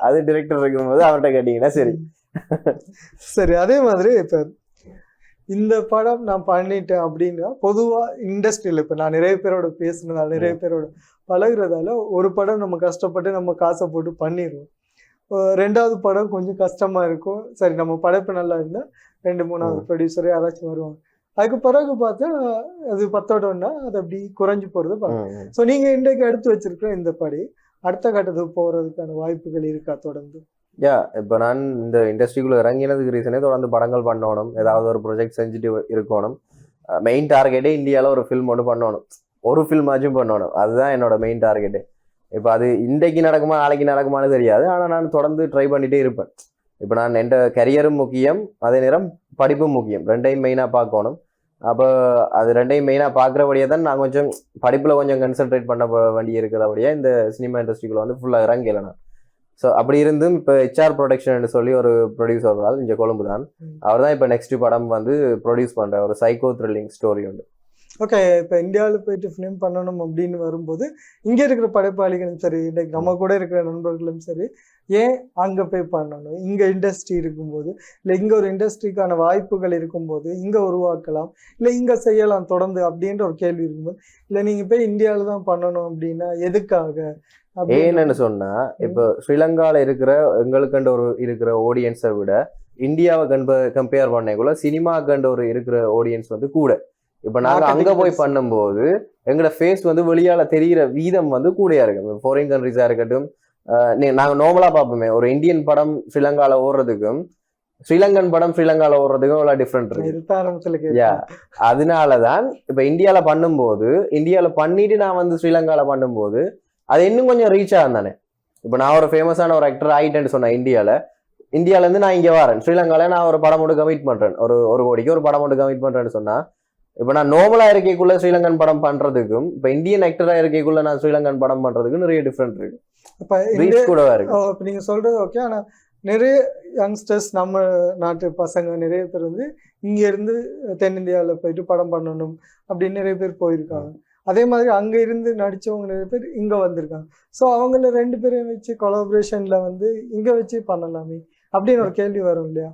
அது டிரெக்டர் இருக்கும்போது அவர்கிட்ட கேட்டீங்கன்னா சரி. சரி, அதே மாதிரி இப்ப இந்த படம் நான் பண்ணிட்டேன் அப்படின்னா பொதுவா இண்டஸ்ட்ரியில இப்ப நான் நிறைய பேரோட பேசுனதால நிறைய பேரோட பழகுறதால ஒரு படம் நம்ம கஷ்டப்பட்டு நம்ம காசை போட்டு பண்ணிடுவோம். ரெண்டாவது படம் கொஞ்சம் கஷ்டமா இருக்கும். சரி, நம்ம படைப்பு நல்லா இருந்தா 2-3வது ப்ரொடியூசரே யாராச்சும் வருவாங்க. அதுக்கு பிறகு பார்த்தா அது பத்தோடனா அது அப்படி குறைஞ்சு போறது பார்க்கலாம். ஸோ நீங்க இன்றைக்கு எடுத்து வச்சிருக்கிற இந்த படி அடுத்த கட்டத்துக்கு போறதுக்கான வாய்ப்புகள் இருக்கா தொடர்ந்து? இப்போ நான் இந்த இண்டஸ்ட்ரிக்குள்ள இறங்கினதுக்கு ரீசனே தொடர்ந்து படங்கள் பண்ணணும், ஏதாவது ஒரு ப்ரொஜெக்ட் செஞ்சுட்டு இருக்கணும். மெயின் டார்கெட்டே இந்தியாவில் ஒரு ஃபில்ம் ஒன்று பண்ணணும், ஒரு ஃபில்ம் ஆச்சும் பண்ணணும். அதுதான் என்னோட மெயின் டார்கெட்டு. இப்போ அது இன்றைக்கு நடக்குமா நாளைக்கு நடக்குமான்னு தெரியாது, ஆனால் நான் தொடர்ந்து ட்ரை பண்ணிகிட்டே இருப்பேன். இப்போ நான் என் கரியரும் முக்கியம், அதே நேரம் படிப்பும் முக்கியம், ரெண்டையும் மெயினாக பார்க்கணும். அப்போ அது ரெண்டையும் மெயினாக பார்க்குறபடியே தான் நான் கொஞ்சம் படிப்பில் கொஞ்சம் கன்சன்ட்ரேட் பண்ண வேண்டி இருக்கிறபடியே இந்த சினிமா இண்டஸ்ட்ரிக்குள்ள வந்து ஃபுல்லாக இறங்கல நான். ஸோ அப்படி இருந்தும் இப்போ HR ப்ரொடக்ஷன் சொல்லி ஒரு ப்ரொடியூசர் இங்கே கொழும்பு தான், அவர் தான் இப்போ நெக்ஸ்ட் படம் வந்து ப்ரொடியூஸ் பண்ணுற ஒரு சைக்கோ த்ரில்லிங் ஸ்டோரி உண்டு. ஓகே, இப்போ இந்தியாவில் போயிட்டு ஃபிலிம் பண்ணணும் அப்படின்னு வரும்போது இங்கே இருக்கிற படைப்பாளிகளும் சரி, இன்னைக்கு நம்ம கூட இருக்கிற நண்பர்களும் சரி, ஏன் அங்கே போய் பண்ணணும்? இங்கே இண்டஸ்ட்ரி இருக்கும்போது, இல்லை இங்கே ஒரு இண்டஸ்ட்ரிக்கான வாய்ப்புகள் இருக்கும்போது இங்கே உருவாக்கலாம், இல்லை இங்கே செய்யலாம் தொடர்ந்து அப்படின்ற ஒரு கேள்வி இருக்கும்போது, இல்லை நீங்கள் போய் இந்தியாவில் தான் பண்ணணும் அப்படின்னா எதுக்காக? ஏன்னு சொன்னா இப்போ ஸ்ரீலங்கால இருக்கிற எங்களுக்குன்ற ஒரு இருக்கிற ஆடியன்ஸை விட இந்தியாவை கம்பேர் பண்ணக்குள்ள சினிமாக்குன்ற ஒரு இருக்கிற ஆடியன்ஸ் வந்து கூட. இப்போ நாங்க அங்க போய் பண்ணும்போது எங்களோட ஃபேஸ் வந்து வெளியால தெரிகிற வீதம் வந்து கூடயா இருக்கு. ஃபாரின் கண்ட்ரிஸா இருக்கட்டும், நாங்க நார்மலா பார்ப்போமே ஒரு இந்தியன் படம் ஸ்ரீலங்கால ஓடுறதுக்கும் ஸ்ரீலங்கன் படம் ஸ்ரீலங்கால ஓடுறதுக்கும் அவ்வளோ டிஃப்ரெண்ட் இருக்கு. அதனாலதான் இப்ப இந்தியால பண்ணும்போது, இந்தியால பண்ணிட்டு நான் வந்து ஸ்ரீலங்கால பண்ணும்போது அது இன்னும் கொஞ்சம் ரீச் ஆகும் தானே. இப்போ நான் ஒரு ஃபேமஸான ஒரு ஆக்டர் ஆகிட்டேன்னு சொன்னேன் இந்தியாவிலேருந்து நான் இங்கே வரேன், ஸ்ரீலங்காவில் நான் ஒரு படம் மட்டும் கமிட் பண்ணுறேன், ஒரு கோடிக்கு ஒரு படம் மட்டும் கமிட் பண்ணுறேன்னு சொன்னால், இப்போ நான் நார்மலாக இருக்கைக்குள்ள ஸ்ரீலங்கன் படம் பண்ணுறதுக்கும் இப்போ இந்தியன் ஆக்டராக இருக்கைக்குள்ள நான் ஸ்ரீலங்கன் படம் பண்ணுறதுக்கும் நிறைய டிஃப்ரெண்ட் இருக்கு. இப்போ ரீச் கூடவா இருக்கு. இப்போ நீங்கள் சொல்கிறது ஓகே, ஆனால் நிறைய யங்ஸ்டர்ஸ் நம்ம நாட்டு பசங்க நிறைய பேர் வந்து இங்கேருந்து தென்னிந்தியாவில் போயிட்டு படம் பண்ணணும் அப்படின்னு நிறைய பேர் போயிருக்காங்க. அதே மாதிரி அங்கே இருந்து நடித்தவங்க நிறைய பேர் இங்கே வந்திருக்காங்க. ஸோ அவங்கள 2 பேரையும் வச்சு கொலாபரேஷனில் வந்து இங்கே வச்சு பண்ணலாமே அப்படின்னு ஒரு கேள்வி வரும் இல்லையா?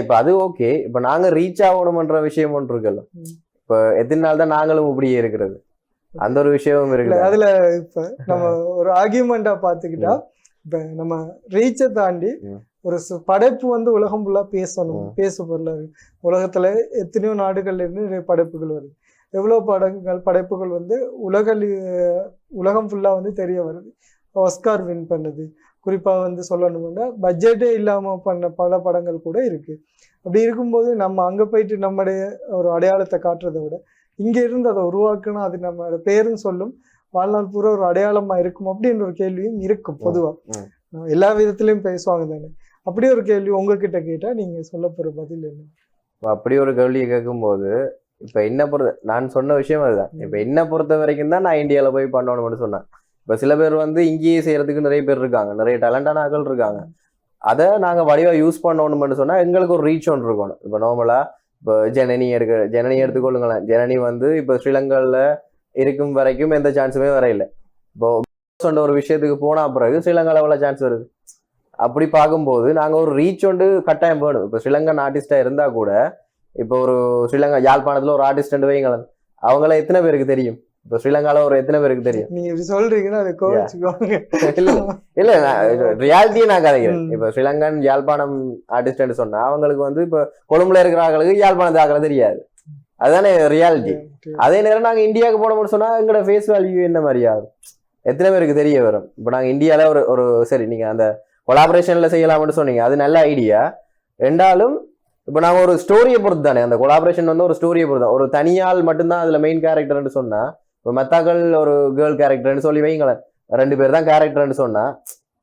இப்போ அது ஓகே. இப்போ நாங்கள் ரீச் ஆகணும்ன்ற விஷயம் ஒன்று இருக்குல்ல, இப்போ எத்தனை நாள் தான் நாங்களும் இப்படியே இருக்கிறது, அந்த ஒரு விஷயமும் இருக்குல்ல. அதில் இப்போ நம்ம ஒரு ஆர்கியூமெண்ட்டாக பார்த்துக்கிட்டா, இப்போ நம்ம ரீச்சை தாண்டி ஒரு படைப்பு வந்து உலகம் ஃபுல்லாக பேசணும், பேச பொருளாக உலகத்தில் எத்தனையோ நாடுகள்ல இருந்து நிறைய படைப்புகள் வருது. எவ்வளோ படைப்புகள் வந்து உலகம் ஃபுல்லாக வந்து தெரிய வருது. ஆஸ்கார் வின் பண்ணுது. குறிப்பாக வந்து சொல்லணும்னா பட்ஜெட்டே இல்லாமல் பண்ண பல படங்கள் கூட இருக்குது. அப்படி இருக்கும்போது நம்ம அங்கே போயிட்டு நம்முடைய ஒரு அடையாளத்தை காட்டுறதை விட இங்கே இருந்து அதை உருவாக்குனா அது நம்ம பேரும் சொல்லும், வாழ்நாள் பூரா ஒரு அடையாளமாக இருக்கும் அப்படின்ற ஒரு கேள்வியும் இருக்கும். பொதுவாக எல்லா விதத்துலையும் பேசுவாங்க தானே. அப்படி ஒரு கேள்வி உங்ககிட்ட கேட்டால் நீங்கள் சொல்ல போகிற பதில் என்ன? அப்படி ஒரு கேள்வியை கேட்கும்போது இப்போ என்ன நான் சொன்ன விஷயம் அதுதான். இப்போ என்ன பொறுத்த வரைக்கும் தான் நான் இந்தியாவில் போய் பண்ணணும்னு சொன்னேன். இப்போ சில பேர் வந்து இங்கேயே செய்யறதுக்கு நிறைய பேர் இருக்காங்க, நிறைய டேலண்டான ஆட்கள் இருக்காங்க. அதை நாங்கள் வடிவாக யூஸ் பண்ணணும்னு சொன்னால் எங்களுக்கு ஒரு ரீச் ஒன்று இருக்கணும். இப்போ நார்மலாக இப்போ ஜனனி எடுத்துக்கொள்ளுங்களேன். ஜனனி வந்து இப்போ ஸ்ரீலங்காவில் இருக்கும் வரைக்கும் எந்த சான்ஸுமே வரையில்லை. இப்போ சொன்ன ஒரு விஷயத்துக்கு போனா பிறகு ஸ்ரீலங்கால எவ்வளவு சான்ஸ் வருது. அப்படி பார்க்கும்போது நாங்க ஒரு ரீச் வந்து கட்டாயம் வேணும். இப்போ ஸ்ரீலங்கன் ஆர்டிஸ்டா இருந்தா கூட இப்போ ஒரு ஸ்ரீலங்கா யாழ்ப்பாணத்துல ஒரு ஆர்டிஸ்ட் வைங்களேன், அவங்கள எத்தனை பேருக்கு தெரியும்? இப்போ ஸ்ரீலங்கால ஒரு எத்தனை பேருக்கு தெரியும்? நீங்க இப்படி சொல்றீங்கன்னா அதை கோவிச்சுக்கோங்க. இல்ல ரியாலிட்டியே நான் கதைக்கிறேன். இப்ப ஸ்ரீலங்கன் யாழ்ப்பாணம் ஆர்டிஸ்ட் சொன்னா அவங்களுக்கு வந்து இப்ப கொழும்புல இருக்கிற ஆக்களுக்கு யாழ்ப்பாணத்து ஆக்களை தெரியாது. அதுதானே ரியாலிட்டி. அதே நேரம் நாங்க இந்தியாவுக்கு போனோம்னு சொன்னா எங்களோட ஃபேஸ் வேல்யூ என்ன மாதிரி ஆகும், எத்தனை பேருக்கு தெரிய வரும்? இப்ப நாங்க இந்தியால ஒரு ஒரு சரி நீங்க அந்த கொலாபரேஷன்ல செய்யலாம்னு சொன்னீங்க, அது நல்ல ஐடியா. ரெண்டாலும் இப்ப நாங்க ஒரு ஸ்டோரியை பொறுத்து தானே, அந்த கொலாபரேஷன் வந்து ஒரு ஸ்டோரியை பொறுத்து தான். ஒரு தனியால் மட்டும்தான் அதுல மெயின் கேரக்டர்னு சொன்னா, இப்போ மெத்தாக்கள் ஒரு கேர்ள் கேரக்டர்னு சொல்லி வைங்களேன், 2 பேர் தான் கேரக்டர்னு சொன்னா,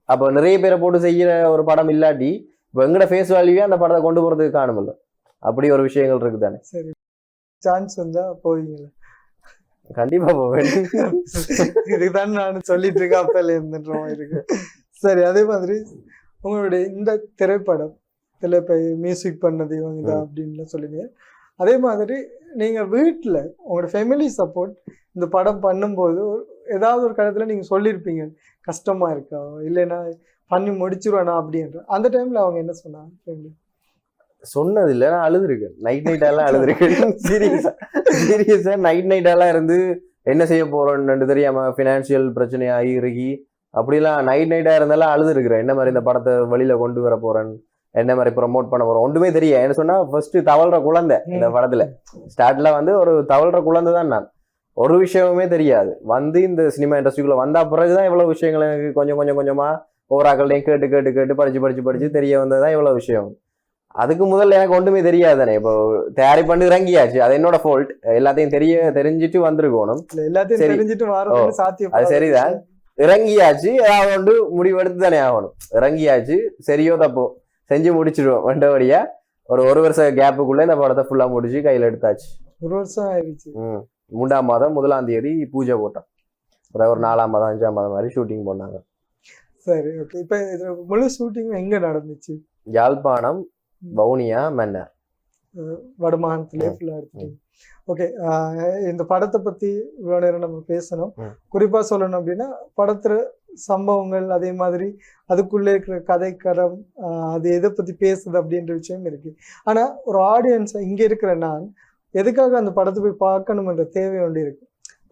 அப்போ நிறைய பேரை போட்டு செய்யற ஒரு படம் இல்லாட்டி இப்போ எங்கட ஃபேஸ் வேல்யூவே அந்த படத்தை கொண்டு போறதுக்கு காணுமில்ல. அப்படி ஒரு விஷயங்கள் இருக்கு தானே. சரி, சான்ஸ் வந்தா போவீங்களா? கண்டிப்பா போவேன். இதுதான் நான் சொல்லிட்டு இருக்கேன் அப்பல இருந்துட்டு இருக்கு. சரி, அதே மாதிரி உங்களுடைய இந்த திரைப்படம் இதில் இப்போ மியூசிக் பண்ணது இவங்க தான் அப்படின்னு சொல்லுவீங்க. அதே மாதிரி நீங்கள் வீட்டில் உங்களோட ஃபேமிலி சப்போர்ட் இந்த படம் பண்ணும்போது ஏதாவது ஒரு காலத்தில் நீங்கள் சொல்லியிருப்பீங்க கஷ்டமாக இருக்கா, இல்லைன்னா பண்ணி முடிச்சிருவானா அப்படின்ற அந்த டைமில் அவங்க என்ன சொன்னாங்க? ஃபேமிலி சொன்னது இல்லை, நான் அழுதுருக்கேன். நைட்டெல்லாம் அழுதுருக்கேன். சீரியஸா நைட்டெல்லாம் இருந்து என்ன செய்ய போறோம்னு தெரியாம ஃபினான்ஷியல் பிரச்சனையாகி இறுகி அப்படிலாம் நைட்டா இருந்தாலும் அழுதுருக்கிறேன். என்ன மாதிரி இந்த படத்தை வெளியில கொண்டு வர போறேன், என்ன மாதிரி ப்ரமோட் பண்ண போறோம் ஒன்றுமே தெரியும். என்ன சொன்னா ஃபர்ஸ்ட் தவழ்ற குழந்தை இந்த படத்துல ஸ்டார்ட்ல வந்து ஒரு தவழ்ற குழந்தை தான். நான் ஒரு விஷயமுமே தெரியாது. வந்து இந்த சினிமா இண்டஸ்ட்ரிக்குள்ள வந்தா பிறகுதான் இவ்வளவு விஷயங்கள் எனக்கு கொஞ்சம் கொஞ்சமா ஓவராக்கள்டையும் கேட்டு கேட்டு கேட்டு படிச்சு தெரிய வந்ததுதான் இவ்வளவு விஷயம். அதுக்கு முதல்ல எனக்கு ஒன்றுமே தெரியாது தானே. இப்போ தயாரி பண்ணி இறங்கியாச்சு, அது என்னோட ஃபால்ட். எல்லாத்தையும் தெரிஞ்சிட்டு வந்திருக்கணும். எல்லாத்தையும் தெரிஞ்சிட்டு வரது சாத்தியம். அது சரிதான், இறங்கியாச்சு, ஏதாவது ஒன்று முடிவெடுத்து தானே ஆகணும். இறங்கியாச்சு, சரியோ தப்போ செஞ்சு முடிச்சிடுவோம். வண்டபடியா ஒரு வருஷ கேப்புக்குள்ள இந்த படத்தை ஃபுல்லா முடிச்சு கையில எடுத்தாச்சு. 1 வருஷம் ஆயிடுச்சு. 3ஆம் மாதம் 1ஆம் தேதி பூஜை போட்டோம். ஒரு 4ஆம் மாதம் 5ஆம் மாதம் மாதிரி ஷூட்டிங் போனாங்க. சரி, ஓகே. இப்ப இது முழு ஷூட்டிங் எங்க நடந்துச்சு? யாழ்ப்பாணம், வவுனியா, மன்னார், வடமாகாணத்திலே ஃபுல்லா எடுத்துட்டீங்க. ஓகே, இந்த படத்தை பத்தி இவ்வளவு நேரம் நம்ம பேசணும். குறிப்பா சொல்லணும் அப்படின்னா படத்துல சம்பவங்கள், அதே மாதிரி அதுக்குள்ளே இருக்கிற கதைக்களம், அது எதை பத்தி பேசுது அப்படின்ற விஷயம் இருக்கு. ஆனா ஒரு ஆடியன்ஸ் இங்க இருக்கிற நான் எதுக்காக அந்த படத்தை போய் பார்க்கணும்ன்ற தேவை ஒன்று இருக்கு.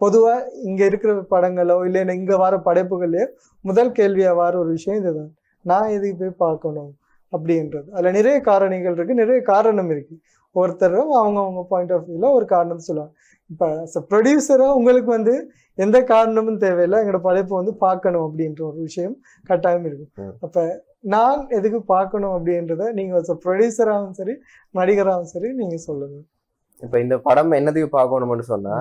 பொதுவா இங்க இருக்கிற படங்களோ இல்லை இங்க வர படைப்புகள்லயோ முதல் கேள்வியா வர ஒரு விஷயம் இதுதான், நான் எதுக்கு போய் பார்க்கணும் அப்படின்றது. அதுல நிறைய காரணிகள் இருக்கு, நிறைய காரணம் இருக்கு. ஒருத்தரும் அவங்க பாயிண்ட் ஆஃப் வியூல ஒரு காரணம் சொல்லுவாங்க. இப்ப ப்ரொடியூசரா உங்களுக்கு வந்து எந்த காரணமும் தேவையில்லை, எங்களோட படைப்பு வந்து பார்க்கணும் அப்படின்ற ஒரு விஷயம் கட்டாயம் இருக்கு. அப்ப நான் எதுக்கு பார்க்கணும் அப்படின்றத நீங்க ப்ரொடியூசராகவும் சரி நடிகராகவும் சரி நீங்க சொல்லுங்க. இப்ப இந்த படம் என்னதுக்கு பார்க்கணும்னு சொன்னா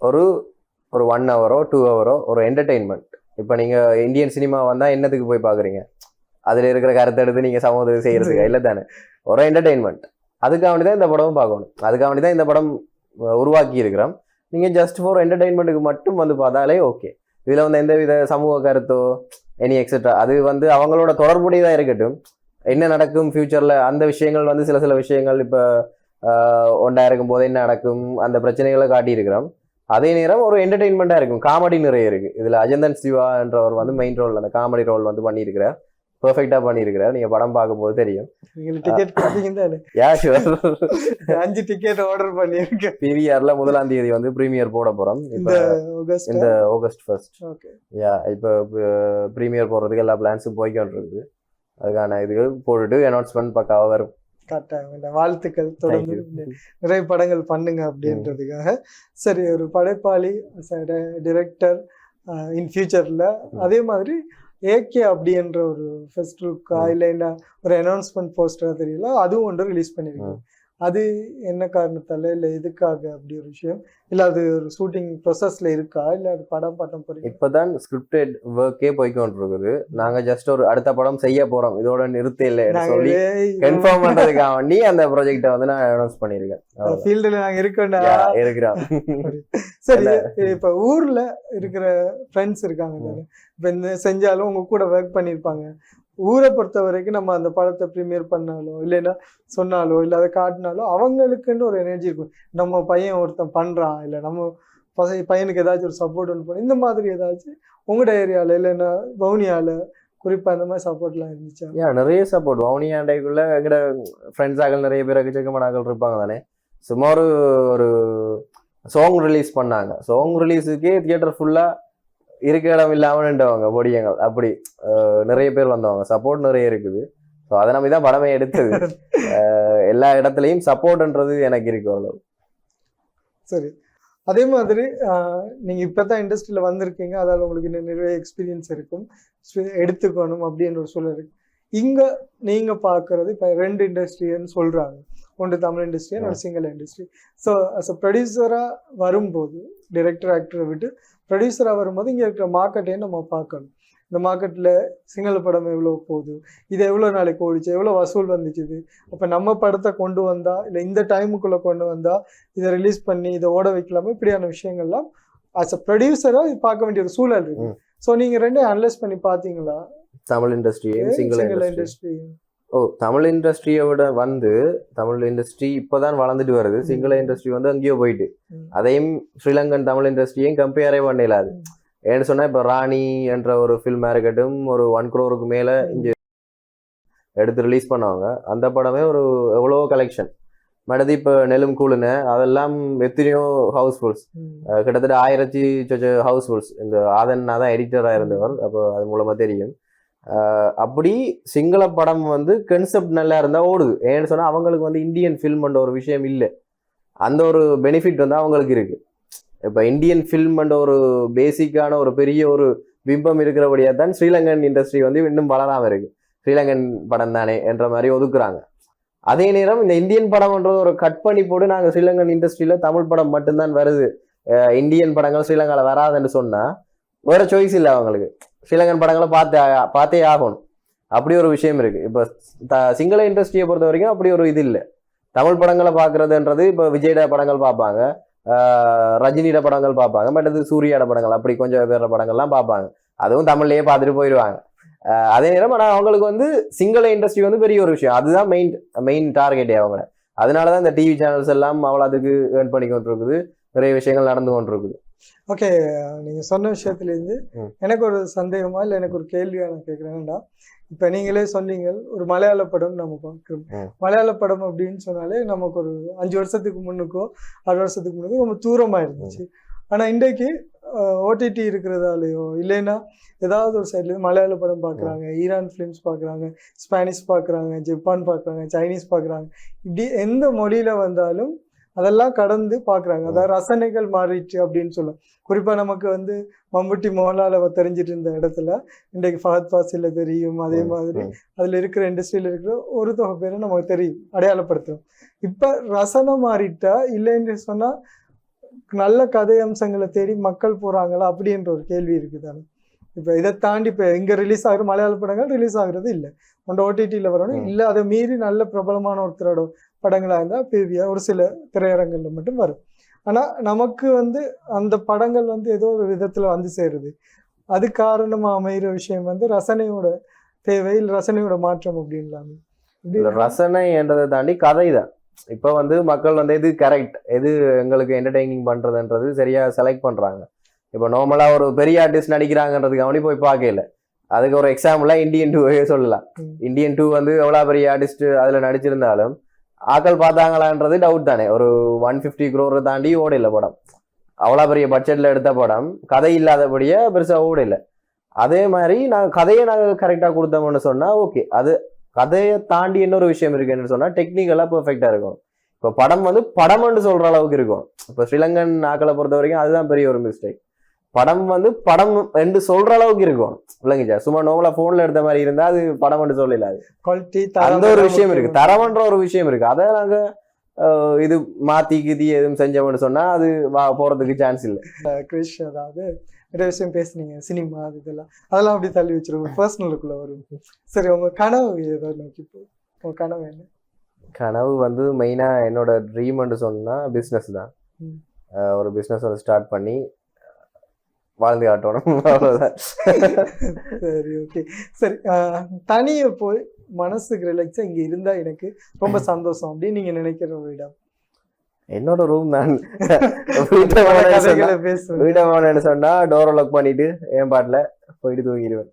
ஒரு 1 ஹவரோ 2 ஹவரோ ஒரு என்டர்டெயின்மெண்ட். இப்ப நீங்க இந்தியன் சினிமா வந்தா என்னத்துக்கு போய் பாக்குறீங்க? அதுல இருக்கிற கருத்தை எடுத்து நீங்க சமூகத்துக்கு செய்யறதுக்கு இல்லை தானே, ஒரு என்டர்டெயின்மெண்ட். அதுக்காக வேண்டிதான் இந்த படமும் பார்க்கணும். அதுக்காக வேண்டிதான் இந்த படம் உருவாக்கி இருக்கிறோம். நீங்க ஜஸ்ட் ஃபார் என்டர்டெயின்மெண்ட்டுக்கு மட்டும் வந்து பார்த்தாலே ஓகே. இதுல வந்து எந்த வித சமூக கருத்தோ எனி எக்ஸெட்ரா அது வந்து அவங்களோட தொடர்புடையதான் இருக்கட்டும். என்ன நடக்கும் ஃபியூச்சர்ல அந்த விஷயங்கள் வந்து சில விஷயங்கள் இப்ப ஒன்றா இருக்கும் போது என்ன நடக்கும் அந்த பிரச்சனைகளை காட்டியிருக்கிறோம். அதே நேரம் ஒரு என்டர்டெயின்மெண்டா இருக்கும். காமெடி நிறைய இருக்கு இதுல. அஜந்தன் சிவா என்றவர் வந்து மெயின் ரோல், அந்த காமெடி ரோல் வந்து பண்ணியிருக்கிறார். பெர்ஃபெக்டா பண்ணியிருக்கிறார். நீங்க படம் பார்க்கும்போது தெரியும். டிக்கெட் கொடுத்தீங்க? 5 டிக்கெட் ஆர்டர் பண்ணியிருக்கேன். பிவிஆர்ல 1ஆம் தேதி வந்து பிரீமியர் போட போறோம். இப்ப இந்த ஆகஸ்ட் 1. இப்ப பிரீமியர் போடுறதுக்கு எல்லா பிளான்ஸும் போய்கிட்டு இருக்குது. அதுக்கான இதுகள் போட்டுட்டு அனௌன்ஸ்மெண்ட் பக்காவா வரும். வாழ்த்துக்கள். தொடர்ந்து நிறைய படங்கள் பண்ணுங்க அப்படின்றதுக்காக. சரி, ஒரு படைப்பாளி, டைரக்டர் இன் ஃபியூச்சர்ல அதே மாதிரி ஏகே அப்படின்ற ஒரு ஃபர்ஸ்ட் லுக்கா இல்லைன்னா ஒரு அனௌன்ஸ்மெண்ட் போஸ்டரா தெரியல, அதுவும் ஒன்று ரிலீஸ் பண்ணிருக்கோம். அது என்ன காரணத்தால இல்லை எதுக்காக அப்படி ஒரு விஷயம், இல்லை அது ஒரு ஷூட்டிங் ப்ரொசஸ்ல இருக்கா, இல்லை அது படம் போறீங்க? இப்பதான் ஸ்கிரிப்டட் ஒர்க்கே போய்கொண்டு இருக்குது. நாங்க ஜஸ்ட் ஒரு அடுத்த படம் செய்ய போறோம், இதோட நிறுத்த இல்லை சொல்லி கன்ஃபார்ம் பண்றதுக்காக வேண்டி அந்த ப்ராஜெக்டை வந்து நான் அனௌன்ஸ் பண்ணிருக்கேன். ஃபீல்டுல நாங்க இருக்கிறோம். சரி, இப்ப ஊர்ல இருக்கிற ஃப்ரெண்ட்ஸ் இருக்காங்க, இப்ப இந்த செஞ்சாலும் உங்க கூட ஒர்க் பண்ணிருப்பாங்க. ஊரை பொறுத்த வரைக்கும் நம்ம அந்த படத்தை ப்ரீமியர் பண்ணாலோ இல்லைன்னா சொன்னாலோ இல்லை அதை காட்டினாலோ அவங்களுக்குன்னு ஒரு எனர்ஜி இருக்கும். நம்ம பையன் ஒருத்தன் பண்றான், இல்லை நம்ம பையனுக்கு ஏதாச்சும் ஒரு சப்போர்ட் ஒன்று பண்ணி இந்த மாதிரி ஏதாச்சும் உங்களோட ஏரியாவில் இல்லைன்னா வவுனியாவில் குறிப்பாக அந்த மாதிரி சப்போர்ட்லாம் இருந்துச்சா? ஏன் நிறைய சப்போர்ட் வவுனியாண்டைக்குள்ள எங்கட ஃப்ரெண்ட்ஸ் ஆகல் நிறைய பேர் எக்கச்சக்கமான இருப்பாங்க தானே. சும்மா ஒரு சாங் ரிலீஸ் பண்ணாங்க, சாங் ரிலீஸுக்கே தியேட்டர் ஃபுல்லாக இருக்க இடம் இல்லாமல் நின்றவங்க பொடியங்கள் அப்படி நிறைய பேர் வந்தவங்க. சப்போர்ட் நிறைய இருக்குது. ஸோ அதை நம்பி தான் படமே எடுத்தது. எல்லா இடத்துலையும் சப்போர்ட்ன்றது எனக்கு இருக்கு அவ்வளோ. சரி, அதே மாதிரி நீங்கள் இப்போ தான் இண்டஸ்ட்ரியில் வந்திருக்கீங்க, அதால் உங்களுக்கு இன்னும் நிறைய எக்ஸ்பீரியன்ஸ் இருக்கும், எடுத்துக்கணும் அப்படின்ற ஒரு சூழல் இருக்கு. இங்கே நீங்கள் பார்க்குறது இப்போ 2 இண்டஸ்ட்ரின்னு சொல்கிறாங்க, ஒன்று தமிழ் இண்டஸ்ட்ரி இன்னொரு Sinhala industry. So as a ப்ரொடியூசராக வரும்போது, டைரக்டர் ஆக்டரை விட்டு ப்ரொடியூசராக வரும்போது இங்கே இருக்கிற மார்க்கெட்டையும் நம்ம பார்க்கணும். இந்த மார்க்கெட்டில் சிங்கள படம் எவ்வளோ போகுது, இது எவ்வளோ நாளைக்கு ஓடிச்சு, எவ்வளோ வசூல் வந்துச்சுது, அப்போ நம்ம படத்தை கொண்டு வந்தால் இல்லை இந்த டைமுக்குள்ளே கொண்டு வந்தால் இதை ரிலீஸ் பண்ணி இதை ஓட வைக்கலாமா, இப்படியான விஷயங்கள்லாம் ஆஸ் அ ப்ரொடியூசராக பார்க்க வேண்டிய ஒரு சூழல் இருக்குது. ஸோ நீங்கள் ரெண்டையும் அனலைஸ் பண்ணி பார்த்தீங்களா, தமிழ் இண்டஸ்ட்ரியும் சிங்கள இண்டஸ்ட்ரி? தமிழ் இண்டஸ்ட்ரியை விட தமிழ் இண்டஸ்ட்ரி இப்போதான் வளர்ந்துட்டு வருது. சிங்கள இண்டஸ்ட்ரி அங்கேயோ போயிட்டு, அதையும் ஸ்ரீலங்கன் தமிழ் இண்டஸ்ட்ரியையும் கம்பேரே பண்ணலாது. ஏன்னு சொன்னா இப்போ ராணி என்ற ஒரு ஃபில்மாக இருக்கட்டும், ஒரு 1 crore மேலே இங்கே எடுத்து ரிலீஸ் பண்ணவங்க. அந்த படமே ஒரு எவ்வளோ கலெக்ஷன் மடதி. இப்போ நெலும் கூலுன்னு அதெல்லாம் எத்தனையோ ஹவுஸ்ஃபுல்ஸ், கிட்டத்தட்ட 1000 ஹவுஸ்ஃபுல்ஸ். இந்த ஆதன் தான் எடிட்டராக இருந்தவர், அப்போ அது மூலமாக தெரியும். அப்படி சிங்கள படம் கன்செப்ட் நல்லா இருந்தால் ஓடுது. ஏன்னு சொன்னால் அவங்களுக்கு இந்தியன் ஃபில்ம்ன்ற ஒரு விஷயம் இல்லை, அந்த ஒரு பெனிஃபிட் அவங்களுக்கு இருக்கு. இப்போ இந்தியன் ஃபில்ம்ன்ற ஒரு பேசிக்கான ஒரு பெரிய ஒரு பிம்பம் இருக்கிறபடியாக தான் ஸ்ரீலங்கன் இண்டஸ்ட்ரி இன்னும் வளராமல் இருக்கு. ஸ்ரீலங்கன் படம் தானே என்ற மாதிரி ஒதுக்குறாங்க. அதே நேரம் இந்த இந்தியன் படம்ன்றது ஒரு கட் பண்ணி போட்டு நாங்கள் ஸ்ரீலங்கன் இண்டஸ்ட்ரியில் தமிழ் படம் மட்டும்தான் வருது, இந்தியன் படங்கள் ஸ்ரீலங்காவில் வராதுன்னு சொன்னால் வேற சாய்ஸ் இல்லை அவங்களுக்கு. ஸ்ரீலங்கன் படங்களை பார்த்தே ஆகணும், அப்படி ஒரு விஷயம் இருக்கு. இப்போ சிங்கள இண்டஸ்ட்ரியை பொறுத்த வரைக்கும் அப்படி ஒரு இது இல்லை. தமிழ் படங்களை பார்க்கறதுன்றது இப்போ விஜயோட படங்கள் பார்ப்பாங்க, ரஜினியோட படங்கள் பார்ப்பாங்க, பட் அது சூர்யாவோட படங்கள் அப்படி கொஞ்சம் வேற படங்கள்லாம் பார்ப்பாங்க. அதுவும் தமிழ்லயே பார்த்துட்டு போயிடுவாங்க. அதே நேரம் ஆனால் அவங்களுக்கு சிங்கள இண்டஸ்ட்ரி பெரிய ஒரு விஷயம், அதுதான் மெயின் டார்கெட்டே அவங்கள. அதனாலதான் இந்த டிவி சேனல்ஸ் எல்லாம் அவ்வளோ அதுக்கு ஏர்ன் பண்ணி கொண்டு இருக்குது, நிறைய விஷயங்கள் நடந்து கொண்டு இருக்குது. ஓகே, நீங்கள் சொன்ன விஷயத்துலேருந்து எனக்கு ஒரு சந்தேகமா இல்லை எனக்கு ஒரு கேள்வியாக நான் கேட்குறேன்டா. இப்போ நீங்களே சொன்னீங்க ஒரு மலையாள படம் நம்ம பார்க்குறோம். மலையாள படம் அப்படின்னு சொன்னாலே நமக்கு ஒரு 5 வருஷத்துக்கு முன்னுக்கோ 6 வருஷத்துக்கு முன்னுக்கோ ரொம்ப தூரமாக இருந்துச்சு. ஆனால் இன்றைக்கு ஓடிடி இருக்கிறதாலேயோ இல்லைன்னா ஏதாவது ஒரு சைட்லேருந்து மலையாள படம் பார்க்குறாங்க, ஈரான் ஃபிலிம்ஸ் பார்க்குறாங்க, ஸ்பானிஷ் பார்க்குறாங்க, ஜப்பான் பார்க்குறாங்க, சைனீஸ் பார்க்குறாங்க. இப்படி எந்த மொழியில் வந்தாலும் அதெல்லாம் கடந்து பார்க்குறாங்க. அதாவது ரசனைகள் மாறிடுச்சு அப்படின்னு சொல்லுவோம். குறிப்பாக நமக்கு மம்முட்டி மோகன்லால் தெரிஞ்சிட்டு இருந்த இடத்துல இன்றைக்கு ஃபஹத் ஃபாசில தெரியும். அதே மாதிரி அதில் இருக்கிற இண்டஸ்ட்ரியில் இருக்கிற ஒரு தொகை பேரை நமக்கு தெரியும், அடையாளப்படுத்துகிறோம். இப்போ ரசனை மாறிட்டா இல்லைன்னு சொன்னால் நல்ல கதை அம்சங்களை தேடி மக்கள் போகிறாங்களா அப்படின்ற ஒரு கேள்வி இருக்குதானே. இப்போ இதை தாண்டி இப்போ எங்கே ரிலீஸ் ஆகிற மலையாள படங்கள் ரிலீஸ் ஆகுறது இல்லை, ஒன்று ஓடிடியில் வரணும், இல்லை அதை மீறி நல்ல பிரபலமான ஒருத்தரோட படங்களாக இருந்தால் பிவிஆர் ஒரு சில திரையரங்கில் மட்டும் வரும். ஆனால் நமக்கு அந்த படங்கள் ஏதோ ஒரு விதத்தில் சேருது. அது காரணமாக அமைகிற விஷயம் ரசனையோட தேவை, ரசனையோட மாற்றம் அப்படின்லாமே. ரசனை என்றதை தாண்டி கதை தான். இப்போ மக்கள் எது கரெக்ட், எது எங்களுக்கு என்டர்டெய்னிங் பண்ணுறதுன்றது சரியா செலக்ட் பண்ணுறாங்க. இப்போ நார்மலாக ஒரு பெரிய ஆர்டிஸ்ட் நடிக்கிறாங்கன்றதுக்கு அவனி போய் பார்க்கல. அதுக்கு ஒரு எக்ஸாம்பிளாக இந்தியன் 2 சொல்லலாம். இந்தியன் 2 எவ்வளோ பெரிய ஆர்டிஸ்ட் அதில் நடிச்சிருந்தாலும் ஆக்கள் பார்த்தாங்களான்றது டவுட் தானே. ஒரு 150 crore தாண்டி ஓடல படம், அவ்வளோ பெரிய பட்ஜெட்டில் எடுத்த படம், கதை இல்லாதபடியே பெருசாக ஓடல. அதே மாதிரி கதையை நாங்கள் கரெக்டாக கொடுத்தோம்னு சொன்னால் ஓகே. அது கதையை தாண்டி இன்னொரு விஷயம் இருக்குன்னு சொன்னால் டெக்னிக்கலாக பெர்ஃபெக்டாக இருக்கும். இப்போ படம் படம்னு சொல்கிற அளவுக்கு இருக்கும். இப்போ ஸ்ரீலங்கன் ஆக்களை பொறுத்த வரைக்கும் அதுதான் பெரிய ஒரு மிஸ்டேக். படம் படம் என்று சொல்ற அளவுக்கு இருக்கும் இல்லைங்க. சும்மா நோமலா போன்ல எடுத்த மாதிரி இருந்தா அது படம் என்று சொல்லல. அது குவாலிட்டி அந்த ஒரு விஷயம் இருக்கு, தரம்ன்ற ஒரு விஷயம் இருக்கு. அதை நாங்க இது மாத்தி கிதி எதுவும் செஞ்சோம்னு சொன்னா அது போறதுக்கு சான்ஸ் இல்லை. கிரிஷ், அதாவது நிறைய விஷயம் பேசுனீங்க, சினிமா அது அதெல்லாம் அப்படி தள்ளி வச்சிருக்கோம், பர்சனலுக்குள்ள வரும். சரி, உங்க கனவு ஏதாவது நோக்கி போ. உங்க கனவு என்ன? கனவு மெயினா என்னோட ட்ரீம்னு சொன்னா பிஸ்னஸ் தான். ஒரு பிஸ்னஸ் ஸ்டார்ட் பண்ணி வாழ்ந்து காட்டணும், அவ்வளோதான். சரி, ஓகே. சரி, தனியை போய் மனசுக்கு ரிலாக்ஸாக இங்கே இருந்தால் எனக்கு ரொம்ப சந்தோஷம் அப்படின்னு நீங்கள் நினைக்கிற ஒரு இடம் என்னோட ரூம் தான். கதைகளை பேசுவேன். வீட்டை போனேன்னு சொன்னா டோரை லாக் பண்ணிட்டு என் பாட்டுல போயிட்டு தூங்கிடுவேன்.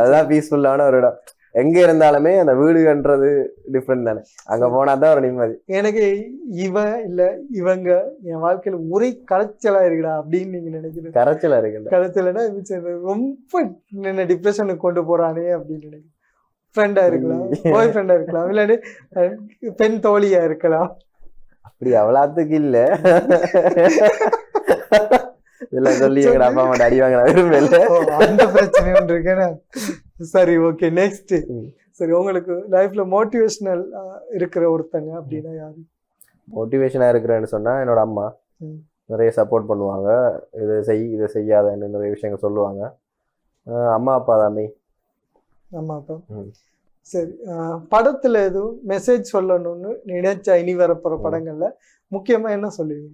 அதுதான் பீஸ்ஃபுல்லான ஒரு இடம். எங்க இருந்தாலுமே அந்த வீடுன்றது டிஃப்ரெண்ட் தானே, அங்க போனாதான் ஒரு நிம்மதி. எனக்கு இவன் இல்ல இவங்க என் வாழ்க்கையில ஒரே கரைச்சலா இருக்குடா அப்படின்னு நீங்க நினைக்கிறீங்க? கரைச்சலா இருக்கு. கரைச்சலனா ரொம்ப என்ன டிப்ரெஷனுக்கு கொண்டு போறானே அப்படின்னு நினைக்கிறேன். ஃப்ரெண்டா இருக்கலாம், பாய் ஃப்ரெண்டா இருக்கலாம், இல்லாட்டி பெண் தோழியா இருக்கலாம். அப்படி அவ்வளோத்துக்கு இல்ல. இதெல்லாம் சொல்லி எங்க அப்பா அம்மா அடி வாங்க விரும்பல. அந்த பிரச்சனை ஒன்று இருக்கேன்னா. சரி, ஓகே, நெக்ஸ்ட். சரி, உங்களுக்கு லைஃப்ல மோட்டிவேஷனல் இருக்கிற ஒருத்தங்க அப்படின்னா யாரு? மோட்டிவேஷனா இருக்கிறேன்னு சொன்னா என்னோட அம்மா நிறைய சப்போர்ட் பண்ணுவாங்க. இதை செய் இதை செய்யாதன்னு நிறைய விஷயங்கள் சொல்லுவாங்க. அம்மா அப்பா தாமே. அம்மா அப்பா. சரி, படத்துல எதுவும் மெசேஜ் சொல்லணும்னு நினைச்சா இனி வரப்போற படங்கள்ல முக்கியமா என்ன சொல்லுவீங்க?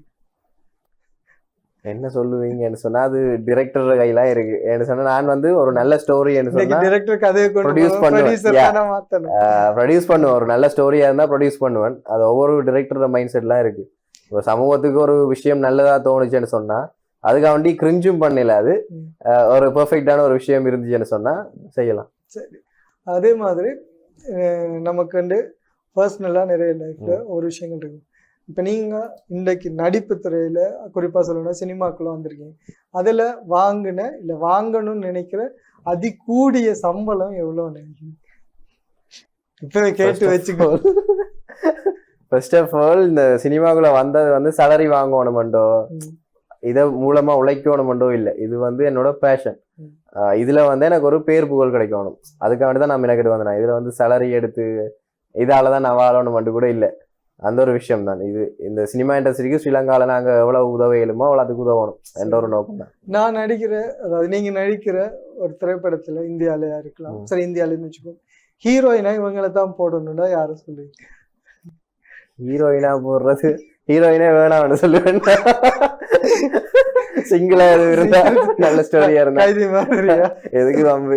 என்ன சொல்லுவீங்கன்னு சொன்னா அது டிரெக்டர் கையில இருக்கு. என்ன சொன்னா நான் வந்து ஒரு நல்ல ஸ்டோரி டிரெக்டர் கதையை ப்ரொடியூஸ் பண்ணுவேன். ஒரு நல்ல ஸ்டோரியா இருந்தா ப்ரொடியூஸ் பண்ணுவேன். அது ஒவ்வொரு டிரெக்டரோட மைண்ட் செட்லாம் இருக்கு. இப்போ சமூகத்துக்கு ஒரு விஷயம் நல்லதா தோணுச்சுன்னு சொன்னா அதுக்காக வேண்டி கிரிஞ்சும் பண்ணல, அது ஒரு பெர்ஃபெக்டான ஒரு விஷயம் இருந்துச்சுன்னு சொன்னா செய்யலாம். சரி, அதே மாதிரி நமக்கு வந்து பர்சனலா நிறைய லைஃப்ல ஒரு விஷயங்கள் இருக்கு. இப்போ நீங்கள் இன்றைக்கு நடிப்பு துறையில் குறிப்பாக சொல்லணும்னா சினிமாக்குள்ளே வந்திருக்கீங்க. அதில் வாங்கின இல்லை வாங்கணும்னு நினைக்கிற அதிகூடிய சம்பளம் எவ்வளோ நினைக்கிறீங்க? இப்போ கேட்டு வச்சுக்கோ. ஃபர்ஸ்ட் ஆஃப் ஆல் இந்த சினிமாக்குள்ளே வந்தது வந்து சேலரி வாங்கணுமெண்டோ இதை மூலமா உழைக்கணுமெண்டோ இல்லை. இது வந்து என்னோட பேஷன். இதுல வந்து எனக்கு ஒரு பேர் புகழ் கிடைக்கணும், அதுக்காக தான் நான் மெனக்கெட்டு வந்தேன். இதுல வந்து சேலரி எடுத்து இதாலதான் நான் வாழணுமெண்டு கூட இல்லை. அந்த ஒரு விஷயம் தான் இது. இந்த சினிமா இண்டஸ்ட்ரிக்கு ஸ்ரீலங்கால நாங்க எவ்வளவு உதவியலுமோ அவ்வளோ அதுக்கு உதவணும் என்ற ஒரு நோக்கம் தான். நான் நடிக்கிற, அதாவது நீங்க நடிக்கிற ஒரு திரைப்படத்துல இந்தியாலயா இருக்கலாம், சரி இந்தியாலன்னு வச்சுக்கோ, ஹீரோயினா இவங்களை தான் போடணும்னா யாரும் சொல்லுவீங்க? ஹீரோயினா போடுறது ஹீரோயினே வேணாம்னு சொல்லுவேன். சிங்கிளா இருந்தா நல்ல ஸ்டோரியா இருந்தா எதுக்கு வம்பு?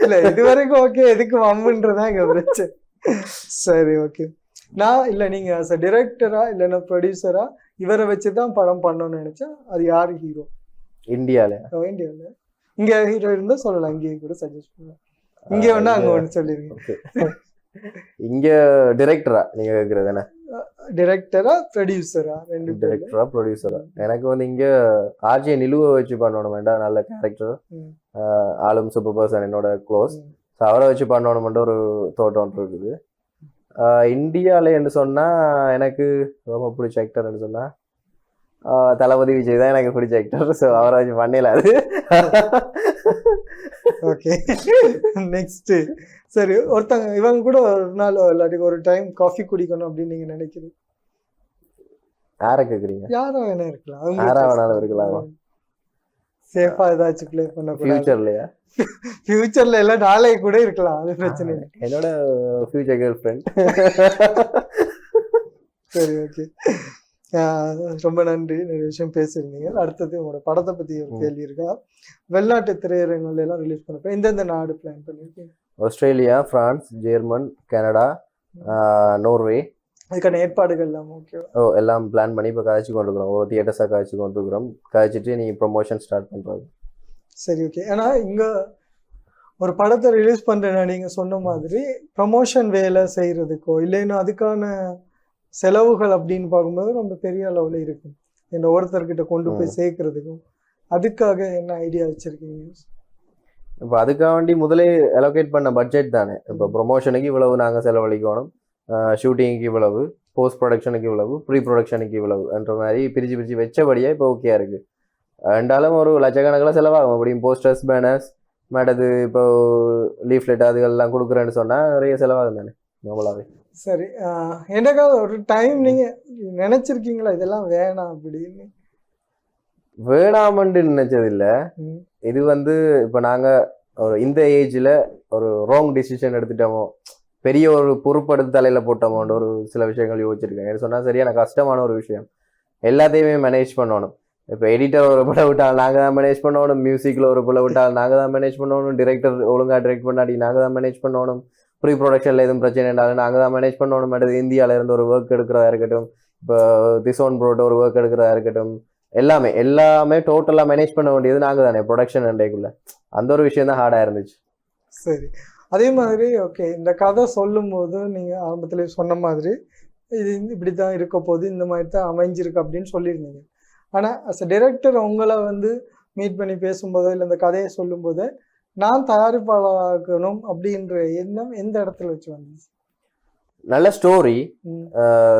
இல்ல இது வரைக்கும் ஓகே, எதுக்கு வம்புன்றதான் இங்க பிரச்சனை. சரி, ஓகே. நான் இல்ல நீங்க as a டிரெக்டரா இல்லைன்னா ப்ரொடியூசரா இவரை வச்சுதான் படம் பண்ணணும்னு நினைச்சா அது யாரு ஹீரோ இந்தியால? இந்தியால இங்க ஹீரோ இருந்தா சொல்லலாம், இங்கேயும் கூட சஜஸ்ட் பண்ணலாம். இங்க வேணா அங்க ஒண்ணு சொல்லிருங்க. இங்க டிரெக்டரா நீங்க கேக்குறது என்ன? டிரெக்டரா ப்ரொடியூசரா? ரெண்டு டிரெக்டரா ப்ரொடியூசரா? எனக்கு வந்து இங்க ஆர்ஜே நிலுவை வச்சு பண்ணணும் வேண்டாம், நல்ல கேரக்டர், ஆளும் சூப்பர் பர்சன், என்னோட க்ளோஸ், அவரை வச்சு பண்ணணும்ன்ற ஒரு தோட்டம் இருக்குது. இந்தியாவில் என்று சொன்னா எனக்கு ரொம்ப பிடிச்ச ஆக்டர்னு சொன்னா தளபதி விஜய் தான் எனக்கு பிடிச்ச ஆக்டர். ஸோ அவரை வச்சு பண்ணல அது. Okay, next. சரி, ஒருத்தங்க இவங்க கூட ஒரு நாள் இல்லாட்டி ஒரு டைம் காஃபி குடிக்கணும் அப்படின்னு நீங்க நினைக்கிறீங்க? யாரை கேக்குறீங்க? யாரா வேணா இருக்கலாம், யாரா வேணாலும் இருக்கலாம். சேஃபா ஏதாச்சும் ப்ளே பண்ண ஃபியூச்சர்லயா? ஃபியூச்சர்ல எல்லாம் நாளை கூட இருக்கலாம், அது பிரச்சனை இல்லை. என்னோட ஃபியூச்சர் கேர்ள் ஃப்ரெண்ட். சரி, ஓகே, ரொம்ப நன்றி, நிறைய விஷயம் பேசியிருந்தீங்க. அடுத்தது உங்களோட படத்தை பத்தி ஒரு கேள்வி இருக்கா? வெளிநாட்டு திரையரங்குகள் எல்லாம் ரிலீஸ் பண்ணப்ப எந்தெந்த நாடு பிளான் பண்ணிருக்கீங்க? Australia, France, German, Canada, Norway. அதுக்கான ஏற்பாடுகள் எல்லாம் ஓகே? எல்லாம் பிளான் பண்ணி இப்போ காய்ச்சி கொண்டிருக்கிறோம். ஒரு தியேட்டர்ஸாக காய்ச்சி கொண்டிருக்கிறோம். காய்ச்சிட்டு நீ ப்ரொமோஷன் ஸ்டார்ட் பண்ணுறது. சரி, ஓகே. ஏன்னா இங்க ஒரு படத்தை ரிலீஸ் பண்றேன்னா நீங்க சொன்ன மாதிரி ப்ரமோஷன் வேலை செய்யறதுக்கோ இல்லைன்னா அதுக்கான செலவுகள் அப்படின்னு பார்க்கும்போது ரொம்ப பெரிய அளவுல இருக்கும். இந்த ஒருத்தர்கிட்ட கொண்டு போய் சேர்க்கறதுக்கும் அதுக்காக என்ன ஐடியா வச்சிருக்கீங்க? இப்போ அதுக்காக வேண்டி முதலே அலோகேட் பண்ண பட்ஜெட் தானே. இப்போ ப்ரொமோஷனுக்கு இவ்வளவு நாங்கள் செலவழிக்கணும், ஷூட்டிங்க்கு இவ்வளவு, போஸ்ட் ப்ரொடக்ஷனுக்கு இவ்வளவு, ப்ரீ ப்ரொடக்ஷனுக்கு இவ்வளவு என்ற மாதிரி பிரித்து வச்சபடியாக இப்போ ஓகே இருக்குது. ரெண்டாலும் ஒரு லட்சக்கணக்கில் செலவாகும். அப்படியும் போஸ்டர்ஸ், பேனர்ஸ், மேட்டது இப்போ லீஃப்லெட் அதுகள்லாம் கொடுக்குறேன்னு சொன்னால் நிறைய செலவாகும் தானே நம்மளாவே. சரி, என்னக்காவது ஒரு டைம் நீங்கள் நினச்சிருக்கீங்களா இதெல்லாம் வேணாம் அப்படின்னு? வேணாமன்ட்டு நினைச்சதில்லை. இது வந்து இப்போ நாங்கள் ஒரு இந்த ஏஜில் ஒரு ராங் டிசிஷன் எடுத்துட்டோமோ, பெரிய ஒரு பொறுப்படுத்து தலையில் போட்டோமோன்ற ஒரு சில விஷயங்கள் யோசிச்சிருக்கேன். என்ன சொன்னால் சரியான கஷ்டமான ஒரு விஷயம். எல்லாத்தையுமே மேனேஜ் பண்ணணும். இப்போ எடிட்டர் ஒரு பிள்ளை விட்டால் நாங்கள் தான் மேனேஜ் பண்ணணும், மியூசிக்கில் ஒரு பிள்ளை விட்டால் நாங்கள் தான் மேனேஜ் பண்ணணும், டிரெக்டர் ஒழுங்காக டிரெக்ட் பண்ணாடி நாங்கள் தான் மேனேஜ் பண்ணணும், ப்ரீ ப்ரொடக்ஷனில் எதுவும் பிரச்சனை இருந்தாலும் நாங்கள் தான் மேனேஜ் பண்ணணும். மாட்டேது இந்தியாவில இருந்து ஒரு ஒர்க் எடுக்கிறதா இருக்கட்டும், இப்போ திசோன் ப்ரோட்ட ஒரு ஒர்க் எடுக்கிறதா இருக்கட்டும், எல்லாமே டோட்டலாக மேனேஜ் பண்ண வேண்டியது நாங்கள் தானே ப்ரொடக்ஷன் அண்டைக்குள்ள. அந்த ஒரு விஷயம் தான் ஹார்டாக இருந்துச்சு. சரி, அதே மாதிரி ஓகே, இந்த கதை சொல்லும் போது நீங்கள் ஆரம்பத்துல சொன்ன மாதிரி இது இப்படி தான் இருக்க போகுது, இந்த மாதிரி தான் அமைஞ்சிருக்கு அப்படின்னு சொல்லியிருந்தீங்க. ஆனால் அஸ் அ டைரக்டர் உங்களை வந்து மீட் பண்ணி பேசும்போதோ இல்லை இந்த கதையை சொல்லும்போது நான் தயாரிப்பாளராகணும் அப்படின்ற எண்ணம் எந்த இடத்துல வச்சு வந்துச்சு? நல்ல ஸ்டோரி.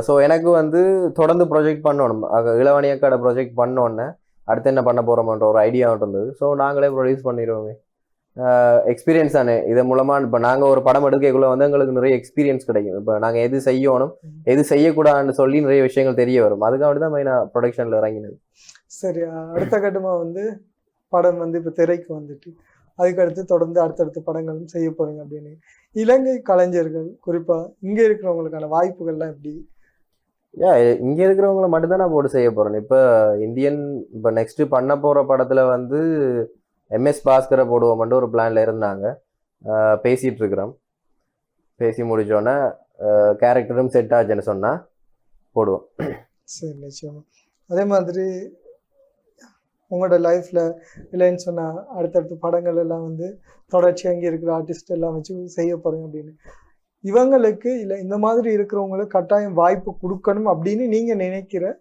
ஸோ எனக்கு வந்து தொடர்ந்து ப்ரொஜெக்ட் பண்ணணும். இளவணியக்காட ப்ரொஜெக்ட் பண்ணோன்னே அடுத்து என்ன பண்ண போகிறோம்ன்ற ஒரு ஐடியா இருந்தது. ஸோ நாங்களே ப்ரொடியூஸ் பண்ணிடுவோமே. எக்ஸ்பீரியன்ஸ் தானே இது மூலமாக. இப்போ நாங்கள் ஒரு படம் எடுக்கக்குள்ள வந்து எங்களுக்கு நிறைய எக்ஸ்பீரியன்ஸ் கிடைக்கும். இப்போ நாங்கள் எது செய்யணும் எது செய்யக்கூடாதுன்னு சொல்லி நிறைய விஷயங்கள் தெரிய வரும். அதுக்காக தான் மெயினாக ப்ரொடக்ஷனில் இறங்கினது. சரி, அடுத்த கட்டமாக வந்து படம் வந்து இப்போ திரைக்கு வந்துட்டு அதுக்கடுத்து தொடர்ந்து அடுத்தடுத்த படங்களும் செய்ய போகிறீங்க அப்படின்னு இலங்கை கலைஞர்கள் குறிப்பாக இங்கே இருக்கிறவங்களுக்கான வாய்ப்புகள்லாம் எப்படி? இங்கே இருக்கிறவங்கள மட்டும்தான் நான் போட்டு செய்ய போகிறேன். இப்போ நெக்ஸ்ட் பண்ண போகிற படத்தில் வந்து எம்எஸ் பாஸ்கரை போடுவோம்ட்டு ஒரு பிளான்ல இருந்தாங்க. பேசிட்டு இருக்கிறோம். பேசி முடிச்சோன்னே கேரக்டரும் செட் ஆச்சுன்னு சொன்னா போடுவோம். சரி, நிச்சயமா. அதே மாதிரி உங்களோட லைஃப்ல இல்லைன்னு சொன்னா அடுத்தடுத்த படங்கள் எல்லாம் வந்து தொடர்ச்சியாக இங்கே இருக்கிற ஆர்டிஸ்ட் எல்லாம் வச்சு செய்ய போறீங்க அப்படின்னு இவங்களுக்கு இல்லை இந்த மாதிரி இருக்கிறவங்களுக்கு கட்டாயம் வாய்ப்பு கொடுக்கணும் அப்படின்னு நீங்க நினைக்கிற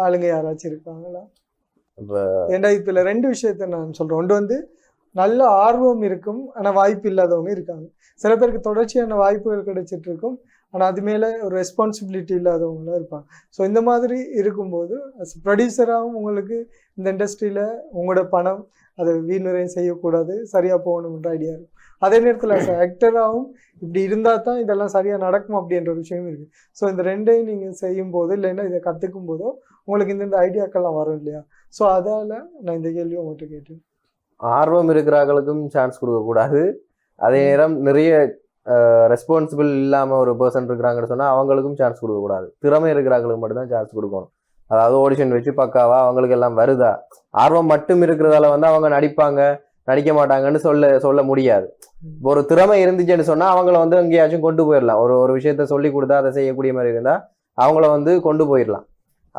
ஆளுங்க யாராச்சும் இருக்காங்களா? ஏண்டா இதுல ரெண்டு விஷயத்த நான் சொல்றேன். ஒன்று வந்து நல்ல ஆர்வம் இருக்கும் ஆனால் வாய்ப்பு இல்லாதவங்க இருக்காங்க. சில பேருக்கு தொடர்ச்சியான வாய்ப்புகள் கிடைச்சிட்டு இருக்கும் ஆனால் அது மேலே ஒரு ரெஸ்பான்சிபிலிட்டி இல்லாதவங்களும் இருப்பாங்க. ஸோ இந்த மாதிரி இருக்கும்போது அஸ் ப்ரொடியூசராகவும் உங்களுக்கு இந்த இண்டஸ்ட்ரியில் உங்களோட பணம் அதை வீணுரையும் செய்யக்கூடாது, சரியாக போகணுன்ற ஐடியா இருக்கும். அதே நேரத்தில் அஸ் ஆக்டராகவும் இப்படி இருந்தால் தான் இதெல்லாம் சரியாக நடக்கும் அப்படின்ற ஒரு விஷயமும் இருக்குது. ஸோ இந்த ரெண்டையும் நீங்கள் செய்யும் போது இல்லைன்னா இதை கற்றுக்கும் போதோ உங்களுக்கு இந்த ஐடியாக்கள்லாம் வரும் இல்லையா? ஸோ அதால் நான் இந்த கேள்வியை உங்கள்கிட்ட கேட்டேன். ஆர்வம் இருக்கிறவங்களுக்கும் சான்ஸ் கொடுக்கக்கூடாது. அதே நேரம் நிறைய ரெஸ்பான்சிபிள் இல்லாமல் ஒரு பர்சன் இருக்கிறாங்கன்னு சொன்னால் அவங்களுக்கும் சான்ஸ் கொடுக்கக்கூடாது. திறமை இருக்கிறவங்களுக்கு மட்டும்தான் சான்ஸ் கொடுக்கணும். அதாவது ஆடிஷன் வச்சு பக்காவா அவங்களுக்கு எல்லாம் வருதா, ஆர்வம் மட்டும் இருக்கிறதால வந்து அவங்க நடிப்பாங்க நடிக்க மாட்டாங்கன்னு சொல்ல முடியாது. ஒரு திறமை இருந்துச்சுன்னு சொன்னால் அவங்கள வந்து எங்கேயாச்சும் கொண்டு போயிடலாம். ஒரு விஷயத்த சொல்லி கொடுத்தா அதை செய்யக்கூடிய மாதிரி இருந்தால் அவங்கள வந்து கொண்டு போயிடலாம்.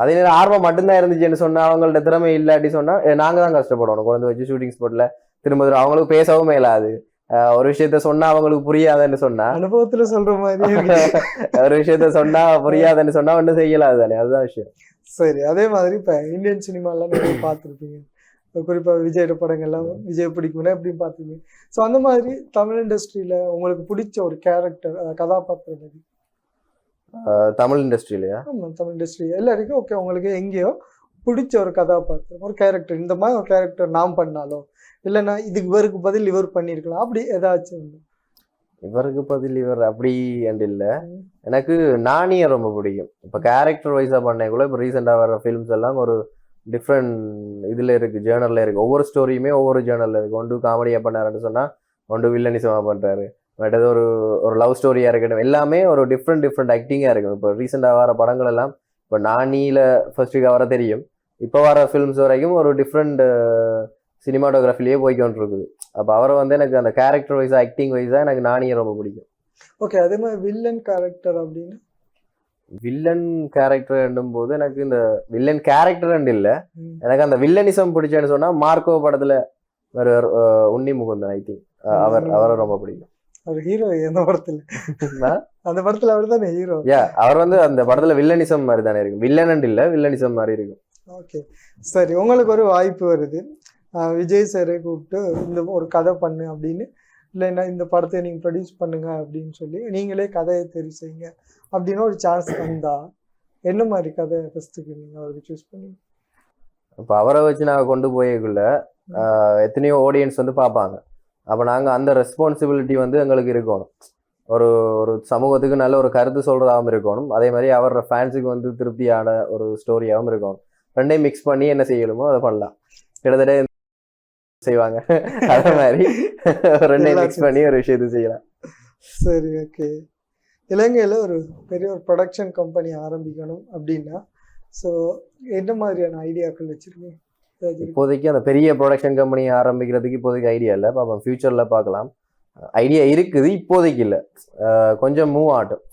அதே நேரம் ஆர்வம் மட்டும்தான் இருந்துச்சுன்னு சொன்னா அவங்கள்ட்ட திறமை இல்லாட்டி சொன்னா நாங்க தான் கஷ்டப்படணும். குழந்தை வச்சு ஷூட்டிங் ஸ்பாட்ல திரும்ப அவங்களுக்கு பேசவும் மேலாது. ஒரு விஷயத்த சொன்னா அவங்களுக்கு புரியாதுன்னு சொன்னா அனுபவத்துல சொல்ற மாதிரி ஒரு விஷயத்த சொன்னா புரியாதுன்னு சொன்னா ஒன்றும் செய்யலாது தானே, அதுதான் விஷயம். சரி, அதே மாதிரி இப்ப இந்தியன் சினிமாலாம் நிறைய பார்த்துருப்பீங்க. குறிப்பா விஜயோட படங்கள்லாம் விஜய் பிடிக்கும்னா எப்படின்னு பார்த்துருப்பீங்க. ஸோ அந்த மாதிரி தமிழ் இண்டஸ்ட்ரியில உங்களுக்கு பிடிச்ச ஒரு கேரக்டர் கதாபாத்திரம் எது? தமிழ் இண்டஸ்ட்ரியிலையா? ஆமாம், தமிழ் இண்டஸ்ட்ரி எல்லாருக்கும் ஓகே. உங்களுக்கு எங்கேயோ பிடிச்ச ஒரு கதாபாத்திரம், ஒரு கேரக்டர், இந்த மாதிரி ஒரு கேரக்டர் நாம் பண்ணாலோ இல்லைன்னா இதுக்கு இவருக்கு பதில் இவர் பண்ணியிருக்கலாம் அப்படி ஏதாச்சும்? இவருக்கு பதில் இவர் அப்படி அண்ட் இல்லை. எனக்கு நானியை ரொம்ப பிடிக்கும். இப்போ கேரக்டர் வைஸாக பண்ணக்குள்ள இப்போ ரீசெண்டாக வர ஃபிலிம்ஸ் எல்லாம் ஒரு டிஃப்ரெண்ட் இதில் இருக்குது, ஜேர்னலில் இருக்குது. ஒவ்வொரு ஸ்டோரியுமே ஒவ்வொரு ஜேர்னலில் இருக்குது. ஒன்று காமெடியாக பண்ணாருன்னு சொன்னால் ஒன்று வில்லனிசமாக பண்ணுறாரு, மற்றது ஒரு லவ் ஸ்டோரியாக இருக்கட்டும், எல்லாமே ஒரு டிஃப்ரெண்ட் ஆக்டிங்காக இருக்கும். இப்போ ரீசெண்டாக வர படங்கள் எல்லாம் இப்போ நானியில் ஃபர்ஸ்ட்டுக்கு வர தெரியும், இப்போ வர ஃபிலிம்ஸ் வரைக்கும் ஒரு டிஃப்ரெண்ட் சினிமாட்டோகிராஃபிலேயே போய்க்கொண்டு இருக்குது. அப்போ அவரை வந்து எனக்கு அந்த கேரக்டர் வைஸாக ஆக்டிங் வைஸாக எனக்கு நானியை ரொம்ப பிடிக்கும். ஓகே, அதே மாதிரி வில்லன் கேரக்டர் அப்படின்னு வில்லன் கேரக்டர் போது எனக்கு இந்த வில்லன் கேரக்டர் இல்லை, எனக்கு அந்த வில்லனிசம் பிடிச்சேன்னு சொன்னால் மார்க்கோ படத்தில் வேறு உன்னி முகுந்தன், ஐ திங்க் அவரை ரொம்ப பிடிக்கும். அவர் ஹீரோ எந்த படத்துல? அந்த படத்துல அவர் தானே ஹீரோ. அவர் வந்து அந்த படத்துல வில்லனிசம் மாதிரி தானே இருக்கும், வில்லன் இல்ல வில்லனிசம் மாதிரி இருக்கும். ஓகே, சரி, உங்களுக்கு ஒரு வாய்ப்பு வருது, விஜய் சாரை கூப்பிட்டு இந்த ஒரு கதை பண்ணு அப்படின்னு, இல்லைன்னா இந்த படத்தை நீங்க ப்ரொடியூஸ் பண்ணுங்க அப்படின்னு சொல்லி நீங்களே கதையை தெரிவு செய்யுங்க அப்படின்னு ஒரு சான்ஸ் வந்தா என்ன மாதிரி கதை ஃபர்ஸ்ட்டுக்கு நீங்க அவருக்கு சூஸ் பண்ணி? இப்போ அவரை வச்சு நாங்கள் கொண்டு போயக்குள்ள எத்தனையோ ஆடியன்ஸ் வந்து பார்ப்பாங்க. அப்போ நாங்கள் அந்த ரெஸ்பான்சிபிலிட்டி வந்து எங்களுக்கு இருக்கணும். ஒரு சமூகத்துக்கு நல்ல ஒரு கருத்து சொல்கிறதாகவும் இருக்கணும், அதே மாதிரி அவரோட ஃபேன்ஸுக்கு வந்து திருப்தியான ஒரு ஸ்டோரியாகவும் இருக்கணும். ரெண்டையும் மிக்ஸ் பண்ணி என்ன செய்யணுமோ அதை பண்ணலாம். கிட்டத்தட்ட செய்வாங்க அதே மாதிரி ரெண்டையும் மிக்ஸ் பண்ணி ஒரு விஷயத்தை செய்யலாம். சரி, ஓகே. இலங்கையில் ஒரு பெரிய ஒரு ப்ரொடக்ஷன் கம்பெனி ஆரம்பிக்கணும் அப்படின்னா ஸோ என்ன மாதிரியான ஐடியாக்கள் வச்சுருக்கீங்க? இப்போதைக்கு அந்த பெரிய ப்ரொடக்ஷன் கம்பெனி ஆரம்பிக்கிறதுக்கு இப்போதைக்கு ஐடியா இல்லை, பாப்போம் ஃபியூச்சரில் பார்க்கலாம். ஐடியா இருக்குது, இப்போதைக்கு இல்லை. கொஞ்சம் மூவ் ஆகட்டும்.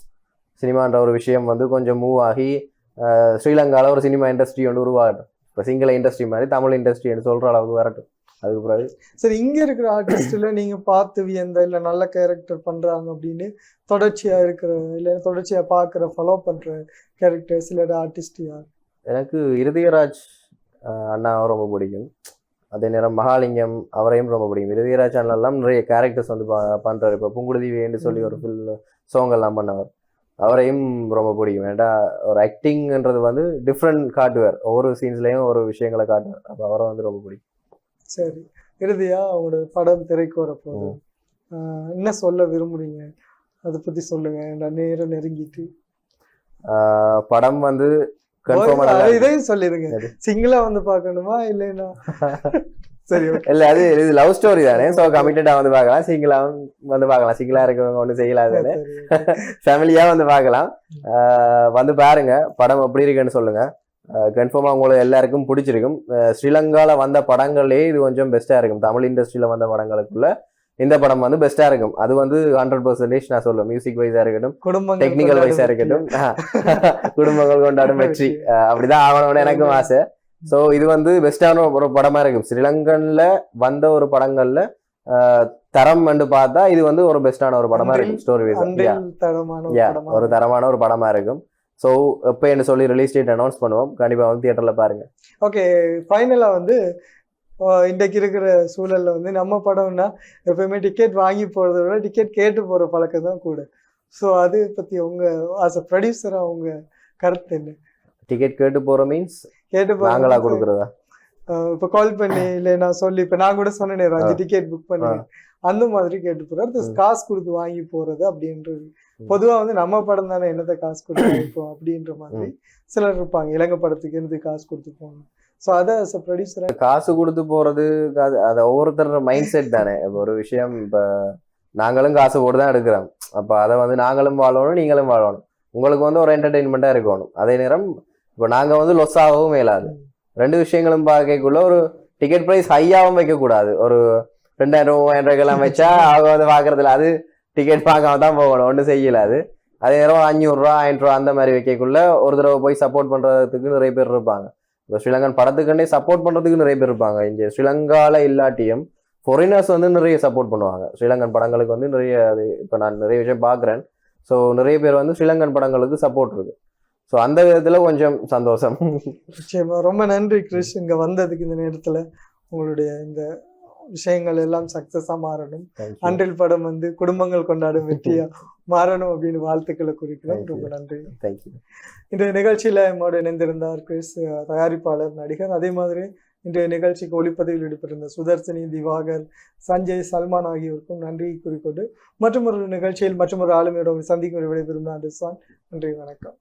சினிமான்ற ஒரு விஷயம் வந்து கொஞ்சம் மூவ் ஆகி ஸ்ரீலங்காவில் ஒரு சினிமா இண்டஸ்ட்ரி ஒன்று உருவாகட்டும். இப்போ சிங்கள இண்டஸ்ட்ரி மாதிரி தமிழ் இண்டஸ்ட்ரின்னு சொல்கிற அளவுக்கு வரட்டும். அதுக்கு பிறகு சரி, இங்கே இருக்கிற ஆர்டிஸ்டில் நீங்கள் பார்த்து வியந்த இல்லை நல்ல கேரக்டர் பண்ணுறாங்க அப்படின்னு தொடர்ச்சியாக இருக்கிற இல்லை தொடர்ச்சியாக பார்க்குற ஃபாலோ பண்ணுற கேரக்டர்ஸ் இல்லை ஆர்டிஸ்ட் யார்? எனக்கு இருதயராஜ் அண்ணா ரொம்ப பிடிக்கும். அதே நேரம் மகாலிங்கம் அவரையும் ரொம்ப பிடிக்கும். இருதயராஜ் அண்ணெல்லாம் நிறைய கேரக்டர்ஸ் வந்து பண்ணுறாரு. இப்போ புங்குடுதீவேன்னு சொல்லி ஒரு சாங் எல்லாம் பண்ணவர், அவரையும் ரொம்ப பிடிக்கும். ஏன்டா ஒரு ஆக்டிங்ன்றது வந்து டிஃப்ரெண்ட் காட்டுவார், ஒவ்வொரு சீன்ஸ்லேயும் ஒரு விஷயங்களை காட்டுவார். அப்போ அவரை வந்து ரொம்ப பிடிக்கும். சரி, இறுதியாக அவங்களோட படம் திரைக்கு வரப்போகுது, என்ன சொல்ல விரும்புறீங்க அதை பற்றி சொல்லுங்கள். நான் நேரம் நெருங்கிட்டு படம் வந்து இதையும் சொல்லிடுங்க. சிங்கிளா வந்து பார்க்கணுமா இல்லைன்னா? சரி, இல்ல அது இது லவ் ஸ்டோரி தானே, ஸோ கமிட்டடா வந்து பார்க்கலாம், சிங்கிளா வந்து பார்க்கலாம். சிங்கிளா இருக்கிறவங்க ஒன்றும் செய்யலாம் தானே, ஃபேமிலியா வந்து பார்க்கலாம். வந்து பாருங்க, படம் எப்படி இருக்குன்னு சொல்லுங்க. கன்ஃபார்மா உங்களுக்கு எல்லாருக்கும் பிடிச்சிருக்கும். ஸ்ரீலங்கால வந்த படங்களே இது கொஞ்சம் பெஸ்டா இருக்கும். தமிழ் இண்டஸ்ட்ரியில வந்த படங்களுக்குள்ள இந்த படம் வந்து பெஸ்டா இருக்கும். அது வந்து 100% நான் சொல்லுவேன். மியூசிக் வைஸா இருக்கட்டும், டெக்னிக்கல் வைஸா இருக்கட்டும், குடும்பங்கள் கொண்டாடும் வெற்றி, அப்படிதான் ஆகணும்னு எனக்கும் ஆசை. ஸோ இது வந்து பெஸ்டான ஒரு படமா இருக்கும். ஸ்ரீலங்கன்ல வந்த ஒரு படங்கள்ல தரம் வந்து பார்த்தா இது வந்து ஒரு பெஸ்டான ஒரு படமா இருக்கும். ஸ்டோரி வைஸ் ஒரு தரமான ஒரு படமா இருக்கும். ஸோ எப்போ என்ன சொல்லி ரிலீஸ் டேட் அனௌன்ஸ் பண்ணுவோம், கண்டிப்பாக வந்து தியேட்டர்ல பாருங்க. ஓகே, ஃபைனலாக வந்து இன்றைக்கு இருக்கிற சூழலில் வந்து நம்ம படம்னா எப்பயுமே டிக்கெட் வாங்கி போகிறத விட டிக்கெட் கேட்டு போகிற பழக்கம் தான் கூட. ஸோ அது பற்றி உங்கள் ஆஸ் அ ப்ரொடியூசராக உங்கள் கருத்து என்ன? டிக்கெட் கேட்டு போகிற மீன்ஸ் கேட்டு நாங்களா கொடுக்குறதா? இப்போ கால் பண்ணி இல்லை நான் சொல்லி இப்போ நான் கூட சொன்னேன் 5 டிக்கெட் புக் பண்ணி அந்த மாதிரி கேட்டு போகிறது, காசு கொடுத்து வாங்கி போகிறது அப்படின்றது. பொதுவாக வந்து நம்ம படம் தானே என்னத்தை காசு கொடுத்து வாங்கிப்போம் அப்படின்ற மாதிரி சிலர் இருப்பாங்க. இலங்கை படத்துக்கு இருந்து காசு கொடுத்து போகணும். ஸோ அதை ப்ரொடியூசராக காசு கொடுத்து போகிறது அதை ஒவ்வொருத்தர் மைண்ட் செட் தானே. இப்போ ஒரு விஷயம், இப்போ நாங்களும் காசு போட்டு தான் எடுக்கிறோம். அப்போ அதை வந்து நாங்களும் வாழணும், நீங்களும் வாழணும். உங்களுக்கு வந்து ஒரு என்டர்டெயின்மெண்ட்டாக இருக்கணும். அதே நேரம் இப்போ நாங்கள் வந்து லொஸ் ஆகவும் மேலாது. 2 விஷயங்களும் பார்க்கக்குள்ள ஒரு டிக்கெட் ப்ரைஸ் ஹையாகவும் வைக்கக்கூடாது. ஒரு 2000 3000 வச்சா அவங்க வந்து பார்க்கறதில்ல, அது டிக்கெட் பார்க்காம தான் போகணும், ஒன்றும் செய்யலாது. அதே நேரம் 500 1000 அந்த மாதிரி வைக்கக்குள்ள ஒரு தடவை போய் சப்போர்ட் பண்ணுறதுக்கு நிறைய பேர் இருப்பாங்க. இப்போ ஸ்ரீலங்கன் படத்துக்குன்னே சப்போர்ட் பண்ணுறதுக்கு நிறைய பேர் இருப்பாங்க. இங்கே ஸ்ரீலங்காவில் இல்லாட்டியும் ஃபாரினர்ஸ் வந்து நிறைய சப்போர்ட் பண்ணுவாங்க ஸ்ரீலங்கன் படங்களுக்கு வந்து நிறைய. அது இப்போ நான் நிறைய விஷயம் பார்க்குறேன். ஸோ நிறைய பேர் வந்து ஸ்ரீலங்கன் படங்களுக்கு சப்போர்ட் இருக்கு. ஸோ அந்த விதத்தில் கொஞ்சம் சந்தோஷம். நிச்சயமா ரொம்ப நன்றி கிறிஸ், இங்கே வந்ததுக்கு. இந்த நேரத்தில் உங்களுடைய இந்த விஷயங்கள் எல்லாம் சக்ஸஸாக மாறணும், அன்றில் படம் வந்து குடும்பங்கள் கொண்டாடும் வெற்றியா மாறணும் அப்படின்னு வாழ்த்துக்களை குறிக்கிறோம். ரொம்ப நன்றி. தேங்க்யூ. இன்றைய நிகழ்ச்சியில் நம்மோடு இணைந்திருந்தார் கிறிஸ், தயாரிப்பாளர், நடிகர். அதே மாதிரி இன்றைய நிகழ்ச்சிக்கு ஒளிப்பதிவில் ஈடுபட்டிருந்த சுதர்சினி, திவாகர், சஞ்சய், சல்மான் ஆகியோருக்கும் நன்றி குறிக்கொண்டு மற்றும் ஒரு நிகழ்ச்சியில் மற்றும் ஒரு ஆளுமையோட சந்திக்கும் விடைபெறும் நான். நன்றி, வணக்கம்.